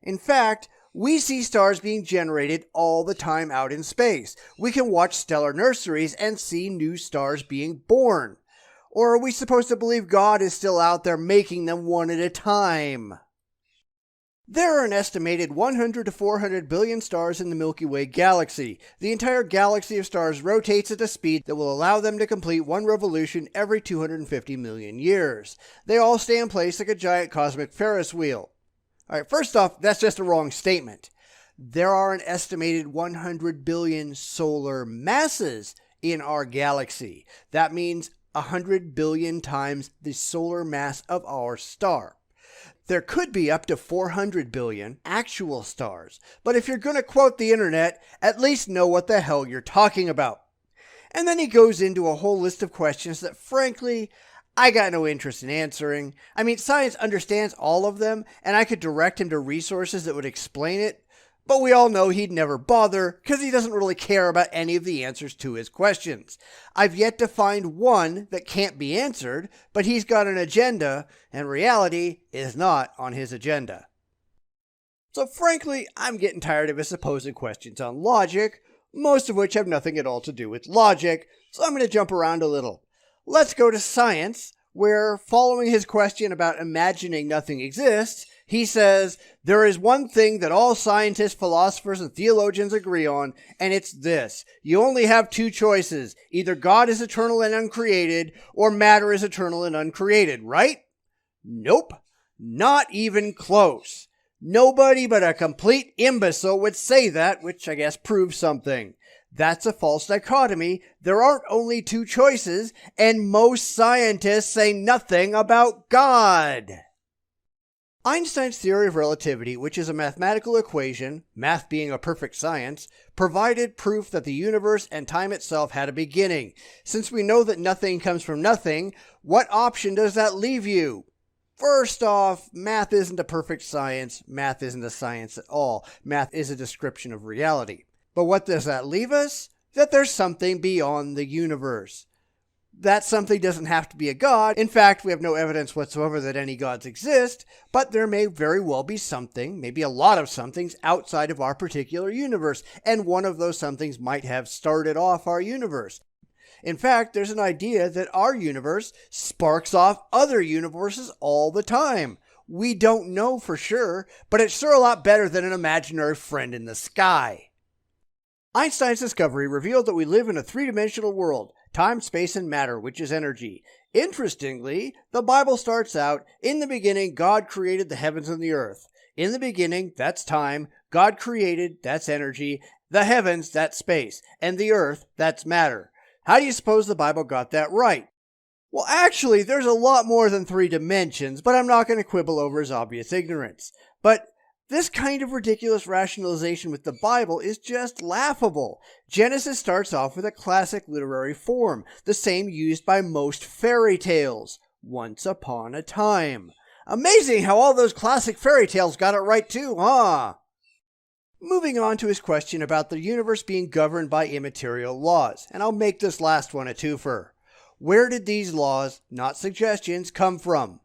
In fact, we see stars being generated all the time out in space. We can watch stellar nurseries and see new stars being born. Or are we supposed to believe God is still out there making them one at a time? There are an estimated 100 to 400 billion stars in the Milky Way galaxy. The entire galaxy of stars rotates at a speed that will allow them to complete one revolution every 250 million years. They all stay in place like a giant cosmic Ferris wheel. Alright, first off, that's just a wrong statement. There are an estimated 100 billion solar masses in our galaxy. That means 100 billion times the solar mass of our star. There could be up to 400 billion actual stars, but if you're going to quote the internet, at least know what the hell you're talking about. And then he goes into a whole list of questions that, frankly, I got no interest in answering. I mean, science understands all of them, and I could direct him to resources that would explain it, but we all know he'd never bother because he doesn't really care about any of the answers to his questions. I've yet to find one that can't be answered, but he's got an agenda, and reality is not on his agenda. So frankly, I'm getting tired of his supposed questions on logic, most of which have nothing at all to do with logic, so I'm going to jump around a little. Let's go to science, where, following his question about imagining nothing exists, he says, there is one thing that all scientists, philosophers, and theologians agree on, and it's this. You only have two choices. Either God is eternal and uncreated, or matter is eternal and uncreated, right? Nope, not even close. Nobody but a complete imbecile would say that, which I guess proves something. That's a false dichotomy. There aren't only two choices, and most scientists say nothing about God. Einstein's theory of relativity, which is a mathematical equation, math being a perfect science, provided proof that the universe and time itself had a beginning. Since we know that nothing comes from nothing, what option does that leave you? First off, math isn't a perfect science. Math isn't a science at all. Math is a description of reality. But what does that leave us? That there's something beyond the universe. That something doesn't have to be a god. In fact, we have no evidence whatsoever that any gods exist, but there may very well be something, maybe a lot of somethings, outside of our particular universe, and one of those somethings might have started off our universe. In fact, there's an idea that our universe sparks off other universes all the time. We don't know for sure, but it's sure a lot better than an imaginary friend in the sky. Einstein's discovery revealed that we live in a three-dimensional world, time, space, and matter, which is energy. Interestingly, the Bible starts out, "In the beginning, God created the heavens and the earth." In the beginning, that's time. God created, that's energy. The heavens, that's space. And the earth, that's matter. How do you suppose the Bible got that right? Well, actually, there's a lot more than three dimensions, but I'm not going to quibble over his obvious ignorance. But this kind of ridiculous rationalization with the Bible is just laughable. Genesis starts off with a classic literary form, the same used by most fairy tales. Once upon a time. Amazing how all those classic fairy tales got it right too, huh? Moving on to his question about the universe being governed by immaterial laws, and I'll make this last one a twofer. Where did these laws, not suggestions, come from?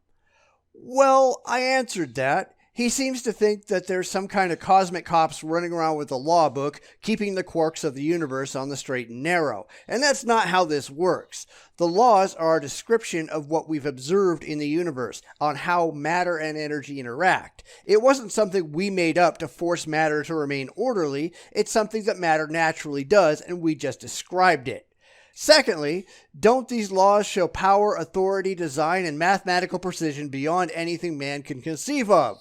Well, I answered that. He seems to think that there's some kind of cosmic cops running around with a law book, keeping the quarks of the universe on the straight and narrow. And that's not how this works. The laws are a description of what we've observed in the universe, on how matter and energy interact. It wasn't something we made up to force matter to remain orderly. It's something that matter naturally does, and we just described it. Secondly, don't these laws show power, authority, design, and mathematical precision beyond anything man can conceive of?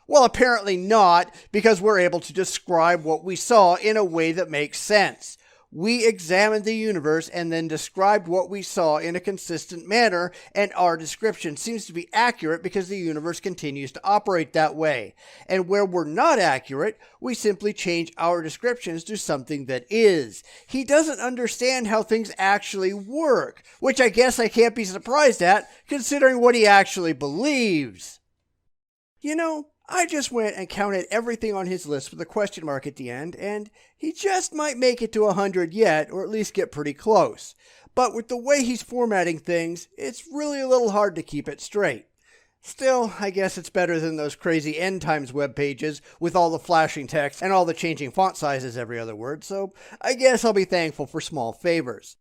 Well, apparently not, because we're able to describe what we saw in a way that makes sense. We examined the universe and then described what we saw in a consistent manner, and our description seems to be accurate because the universe continues to operate that way. And where we're not accurate, we simply change our descriptions to something that is. He doesn't understand how things actually work, which I guess I can't be surprised at, considering what he actually believes. You know, I just went and counted everything on his list with a question mark at the end, and he just might make it to 100 yet, or at least get pretty close. But with the way he's formatting things, it's really a little hard to keep it straight. Still, I guess it's better than those crazy end times web pages with all the flashing text and all the changing font sizes every other word, so I guess I'll be thankful for small favors.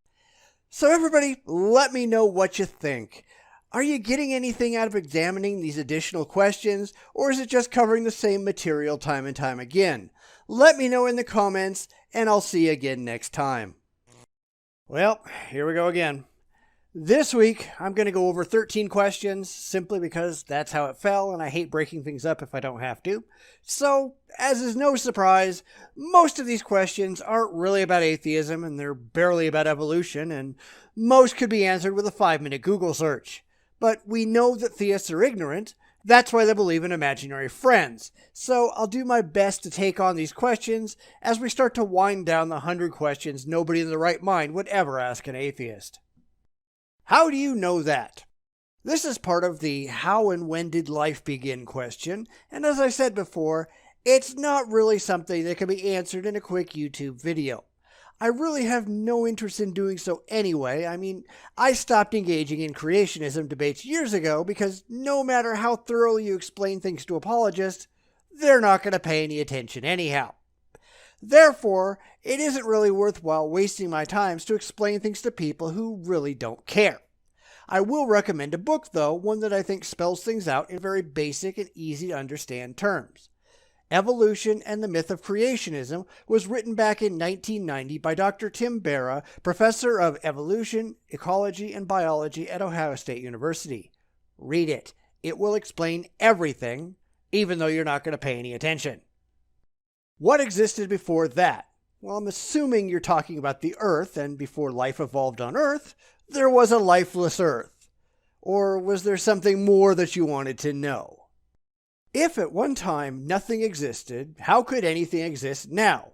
So everybody, let me know what you think. Are you getting anything out of examining these additional questions, or is it just covering the same material time and time again? Let me know in the comments, and I'll see you again next time. Well, here we go again. This week, I'm going to go over 13 questions, simply because that's how it fell, and I hate breaking things up if I don't have to. So, as is no surprise, most of these questions aren't really about atheism, and they're barely about evolution, and most could be answered with a 5-minute Google search. But we know that theists are ignorant. That's why they believe in imaginary friends. So I'll do my best to take on these questions as we start to wind down the 100 questions nobody in their right mind would ever ask an atheist. How do you know that? This is part of the how and when did life begin question, and as I said before, it's not really something that can be answered in a quick YouTube video. I really have no interest in doing so anyway. I mean, I stopped engaging in creationism debates years ago because no matter how thoroughly you explain things to apologists, they're not going to pay any attention anyhow. Therefore, it isn't really worthwhile wasting my time to explain things to people who really don't care. I will recommend a book though, one that I think spells things out in very basic and easy to understand terms. Evolution and the Myth of Creationism was written back in 1990 by Dr. Tim Barra, professor of evolution, ecology, and biology at Ohio State University. Read it. It will explain everything, even though you're not going to pay any attention. What existed before that? Well, I'm assuming you're talking about the Earth, and before life evolved on Earth, there was a lifeless Earth. Or was there something more that you wanted to know? If at one time nothing existed, how could anything exist now?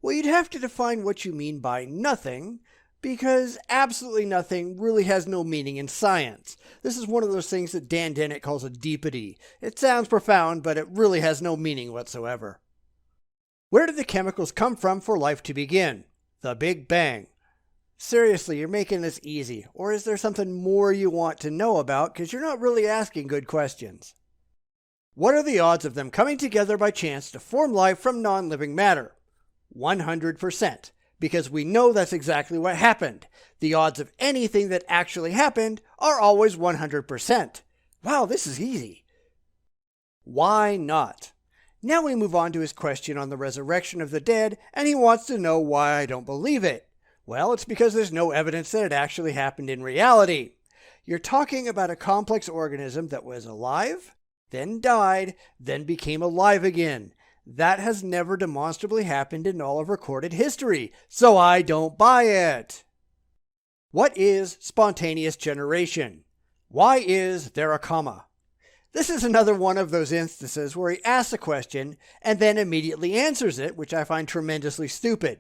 Well, you'd have to define what you mean by nothing, because absolutely nothing really has no meaning in science. This is one of those things that Dan Dennett calls a deepity. It sounds profound, but it really has no meaning whatsoever. Where did the chemicals come from for life to begin? The Big Bang. Seriously, you're making this easy. Or is there something more you want to know about, because you're not really asking good questions? What are the odds of them coming together by chance to form life from non-living matter? 100%, because we know that's exactly what happened. The odds of anything that actually happened are always 100%. Wow, this is easy. Why not? Now we move on to his question on the resurrection of the dead, and he wants to know why I don't believe it. Well, it's because there's no evidence that it actually happened in reality. You're talking about a complex organism that was alive, then died, then became alive again. That has never demonstrably happened in all of recorded history, so I don't buy it. What is spontaneous generation? Why is there a comma? This is another one of those instances where he asks a question and then immediately answers it, which I find tremendously stupid.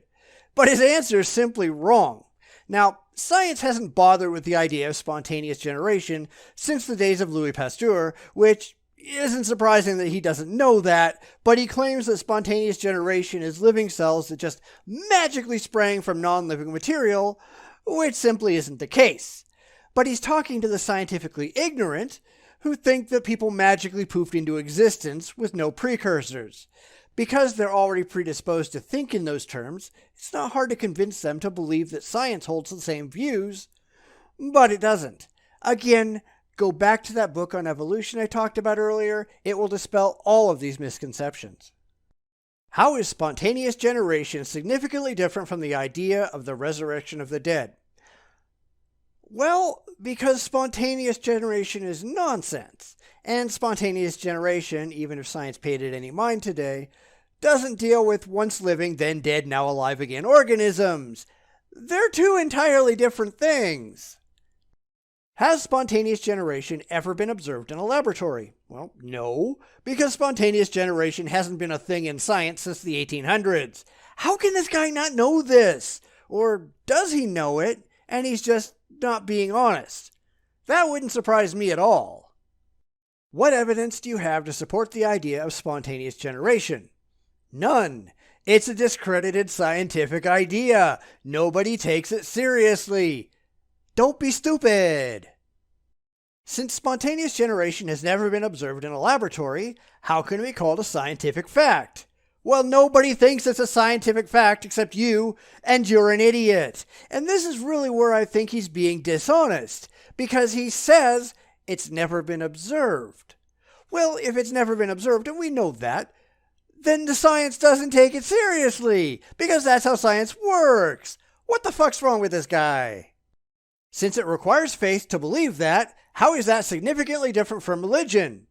But his answer is simply wrong. Now, science hasn't bothered with the idea of spontaneous generation since the days of Louis Pasteur, which isn't surprising that he doesn't know that, but he claims that spontaneous generation is living cells that just magically sprang from non-living material, which simply isn't the case. But he's talking to the scientifically ignorant, who think that people magically poofed into existence with no precursors. Because they're already predisposed to think in those terms, it's not hard to convince them to believe that science holds the same views, but it doesn't. Again, go back to that book on evolution I talked about earlier. It will dispel all of these misconceptions. How is spontaneous generation significantly different from the idea of the resurrection of the dead? Well, because spontaneous generation is nonsense, and spontaneous generation, even if science paid it any mind today, doesn't deal with once living, then dead, now alive again organisms. They're two entirely different things. Has spontaneous generation ever been observed in a laboratory? Well, no, because spontaneous generation hasn't been a thing in science since the 1800s. How can this guy not know this? Or does he know it, and he's just not being honest? That wouldn't surprise me at all. What evidence do you have to support the idea of spontaneous generation? None. It's a discredited scientific idea. Nobody takes it seriously. Don't be stupid. Since spontaneous generation has never been observed in a laboratory, how can it be called a scientific fact? Well, nobody thinks it's a scientific fact except you, and you're an idiot. And this is really where I think he's being dishonest, because he says it's never been observed. Well, if it's never been observed, and we know that, then the science doesn't take it seriously, because that's how science works. What the fuck's wrong with this guy? Since it requires faith to believe that, how is that significantly different from religion?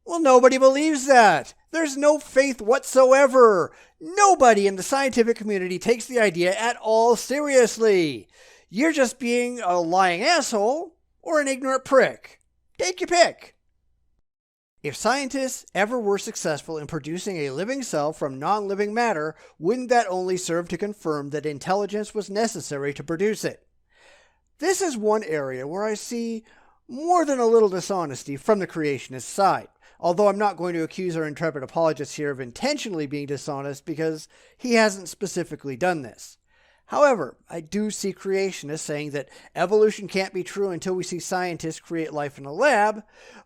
Well, nobody believes that. There's no faith whatsoever. Nobody in the scientific community takes the idea at all seriously. You're just being a lying asshole or an ignorant prick. Take your pick. If scientists ever were successful in producing a living cell from non-living matter, wouldn't that only serve to confirm that intelligence was necessary to produce it? This is one area where I see more than a little dishonesty from the creationist side. Although I'm not going to accuse our intrepid apologist here of intentionally being dishonest because he hasn't specifically done this. However, I do see creationists saying that evolution can't be true until we see scientists create life in a lab,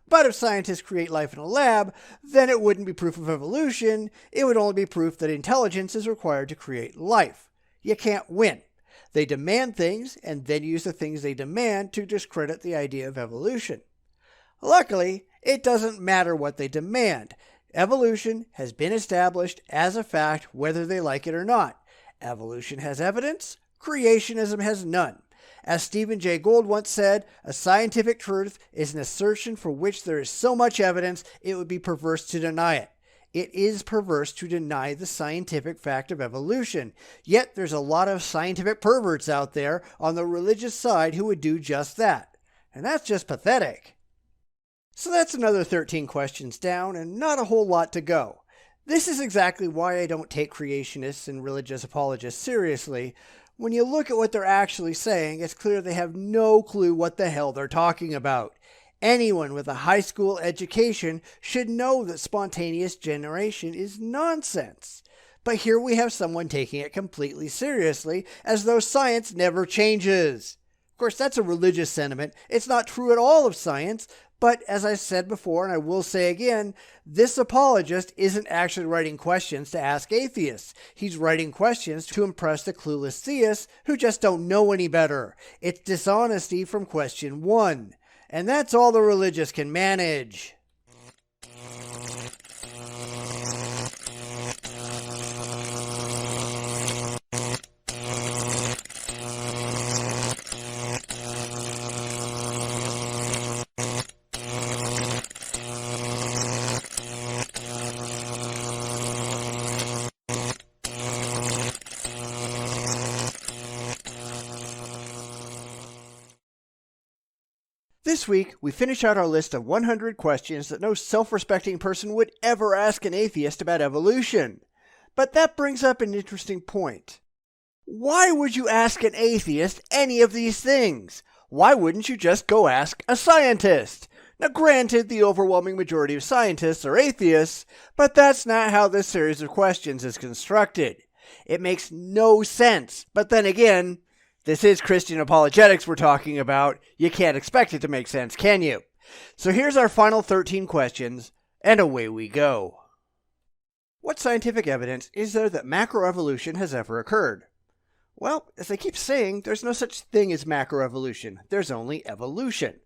but if scientists create life in a lab, then it wouldn't be proof of evolution, it would only be proof that intelligence is required to create life. You can't win. They demand things and then use the things they demand to discredit the idea of evolution. Luckily, it doesn't matter what they demand. Evolution has been established as a fact whether they like it or not. Evolution has evidence, creationism has none. As Stephen Jay Gould once said, a scientific truth is an assertion for which there is so much evidence it would be perverse to deny it. It is perverse to deny the scientific fact of evolution. Yet there's a lot of scientific perverts out there on the religious side who would do just that. And that's just pathetic. So that's another 13 questions down and not a whole lot to go. This is exactly why I don't take creationists and religious apologists seriously. When you look at what they're actually saying, it's clear they have no clue what the hell they're talking about. Anyone with a high school education should know that spontaneous generation is nonsense. But here we have someone taking it completely seriously, as though science never changes. Of course, that's a religious sentiment. It's not true at all of science. But as I said before, and I will say again, this apologist isn't actually writing questions to ask atheists. He's writing questions to impress the clueless theists who just don't know any better. It's dishonesty from question one. And that's all the religious can manage. This week, we finish out our list of 100 questions that no self-respecting person would ever ask an atheist about evolution. But that brings up an interesting point. Why would you ask an atheist any of these things? Why wouldn't you just go ask a scientist? Now granted, the overwhelming majority of scientists are atheists, but that's not how this series of questions is constructed. It makes no sense, but then again, this is Christian apologetics we're talking about. You can't expect it to make sense, can you? So here's our final 13 questions, and away we go. What scientific evidence is there that macroevolution has ever occurred? Well, as I keep saying, there's no such thing as macroevolution. There's only evolution.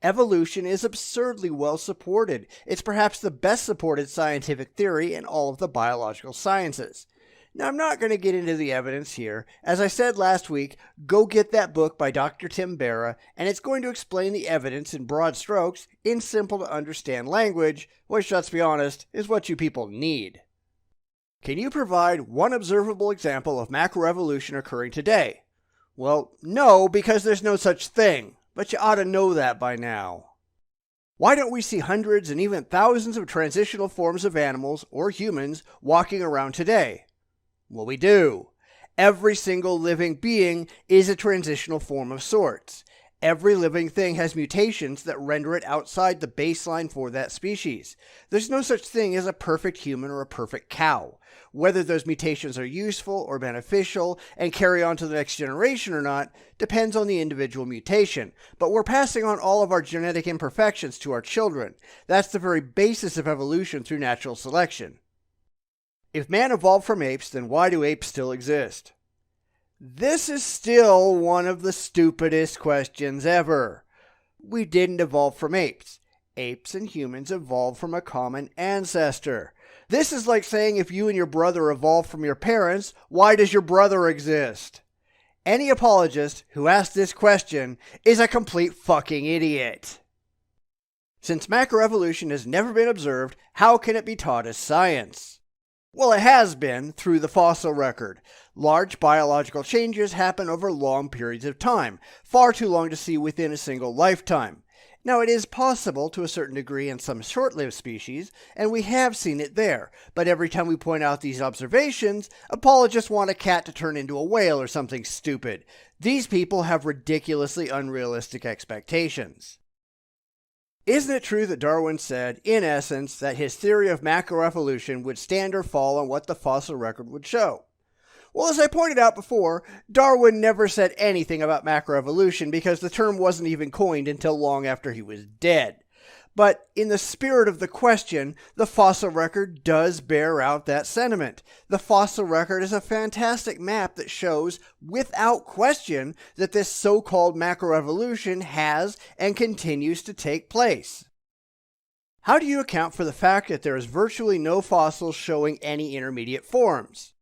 Evolution is absurdly well supported. It's perhaps the best supported scientific theory in all of the biological sciences. Now, I'm not going to get into the evidence here. As I said last week, go get that book by Dr. Tim Barra, and it's going to explain the evidence in broad strokes in simple to understand language, which, let's be honest, is what you people need. Can you provide one observable example of macroevolution occurring today? Well, no, because there's no such thing, but you ought to know that by now. Why don't we see hundreds and even thousands of transitional forms of animals or humans walking around today? Well, we do. Every single living being is a transitional form of sorts. Every living thing has mutations that render it outside the baseline for that species. There's no such thing as a perfect human or a perfect cow. Whether those mutations are useful or beneficial and carry on to the next generation or not depends on the individual mutation. But we're passing on all of our genetic imperfections to our children. That's the very basis of evolution through natural selection. If man evolved from apes, then why do apes still exist? This is still one of the stupidest questions ever. We didn't evolve from apes. Apes and humans evolved from a common ancestor. This is like saying if you and your brother evolved from your parents, why does your brother exist? Any apologist who asks this question is a complete fucking idiot. Since macroevolution has never been observed, how can it be taught as science? Well, it has been through the fossil record. Large biological changes happen over long periods of time, far too long to see within a single lifetime. Now, it is possible to a certain degree in some short-lived species, and we have seen it there, but every time we point out these observations, apologists want a cat to turn into a whale or something stupid. These people have ridiculously unrealistic expectations. Isn't it true that Darwin said, in essence, that his theory of macroevolution would stand or fall on what the fossil record would show? Well, as I pointed out before, Darwin never said anything about macroevolution because the term wasn't even coined until long after he was dead. But in the spirit of the question, the fossil record does bear out that sentiment. The fossil record is a fantastic map that shows, without question, that this so-called macroevolution has and continues to take place. How do you account for the fact that there is virtually no fossils showing any intermediate forms?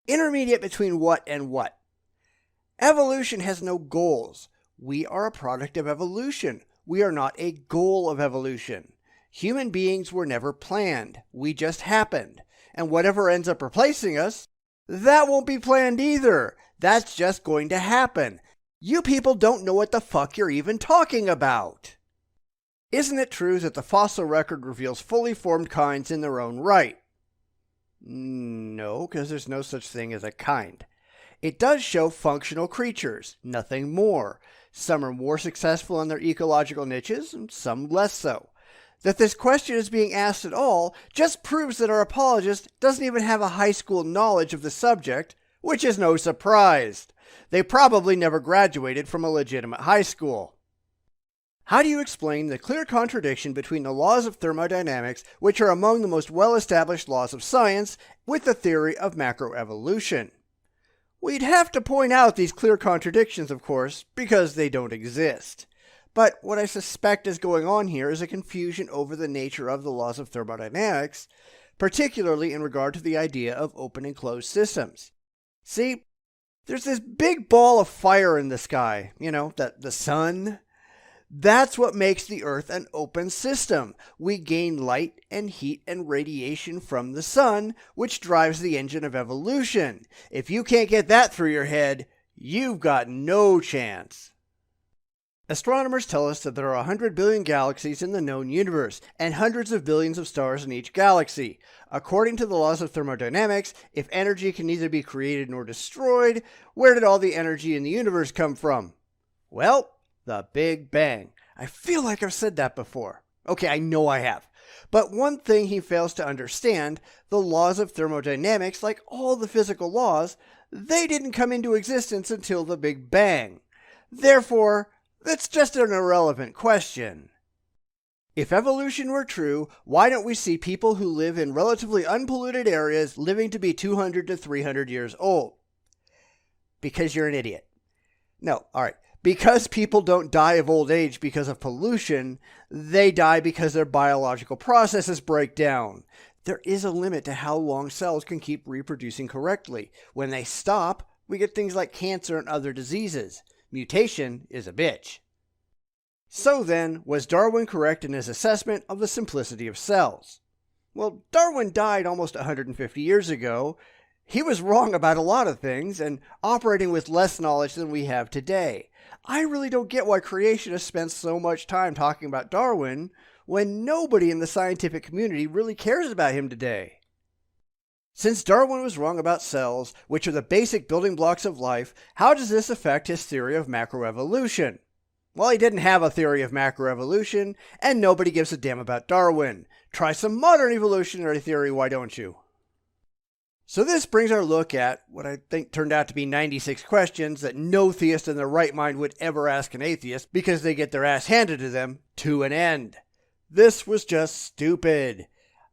Intermediate between what and what? Evolution has no goals. We are a product of evolution. We are not a goal of evolution. Human beings were never planned. We just happened. And whatever ends up replacing us, that won't be planned either. That's just going to happen. You people don't know what the fuck you're even talking about. Isn't it true that the fossil record reveals fully formed kinds in their own right? No, because there's no such thing as a kind. It does show functional creatures, nothing more. Some are more successful in their ecological niches, and some less so. That this question is being asked at all just proves that our apologist doesn't even have a high school knowledge of the subject, which is no surprise. They probably never graduated from a legitimate high school. How do you explain the clear contradiction between the laws of thermodynamics, which are among the most well-established laws of science, with the theory of macroevolution? We'd have to point out these clear contradictions, of course, because they don't exist. But what I suspect is going on here is a confusion over the nature of the laws of thermodynamics, particularly in regard to the idea of open and closed systems. See, there's this big ball of fire in the sky, the sun. That's what makes the Earth an open system. We gain light and heat and radiation from the sun, which drives the engine of evolution. If you can't get that through your head, you've got no chance. Astronomers tell us that there are 100 billion galaxies in the known universe, and hundreds of billions of stars in each galaxy. According to the laws of thermodynamics, if energy can neither be created nor destroyed, where did all the energy in the universe come from? Well, the Big Bang. I feel like I've said that before. Okay, I know I have. But one thing he fails to understand, the laws of thermodynamics, like all the physical laws, they didn't come into existence until the Big Bang. Therefore, that's just an irrelevant question. If evolution were true, why don't we see people who live in relatively unpolluted areas living to be 200 to 300 years old? Because you're an idiot. No, alright. Because people don't die of old age because of pollution, they die because their biological processes break down. There is a limit to how long cells can keep reproducing correctly. When they stop, we get things like cancer and other diseases. Mutation is a bitch. So then, was Darwin correct in his assessment of the simplicity of cells? Well, Darwin died almost 150 years ago. He was wrong about a lot of things and operating with less knowledge than we have today. I really don't get why creationists spend so much time talking about Darwin when nobody in the scientific community really cares about him today. Since Darwin was wrong about cells, which are the basic building blocks of life, how does this affect his theory of macroevolution? Well, he didn't have a theory of macroevolution, and nobody gives a damn about Darwin. Try some modern evolutionary theory, why don't you? So this brings our look at what I think turned out to be 96 questions that no theist in their right mind would ever ask an atheist because they get their ass handed to them, to an end. This was just stupid.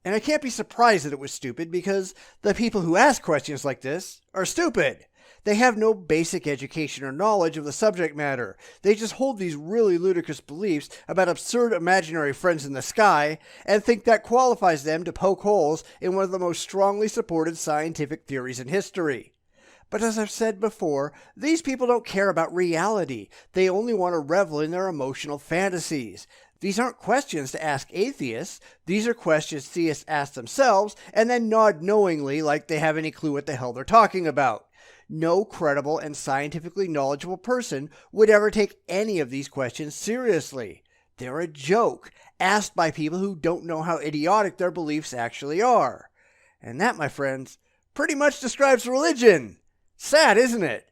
And I can't be surprised that it was stupid because the people who ask questions like this are stupid. They have no basic education or knowledge of the subject matter. They just hold these really ludicrous beliefs about absurd imaginary friends in the sky and think that qualifies them to poke holes in one of the most strongly supported scientific theories in history. But as I've said before, these people don't care about reality. They only want to revel in their emotional fantasies. These aren't questions to ask atheists. These are questions theists ask themselves and then nod knowingly like they have any clue what the hell they're talking about. No credible and scientifically knowledgeable person would ever take any of these questions seriously. They're a joke, asked by people who don't know how idiotic their beliefs actually are. And that, my friends, pretty much describes religion. Sad, isn't it?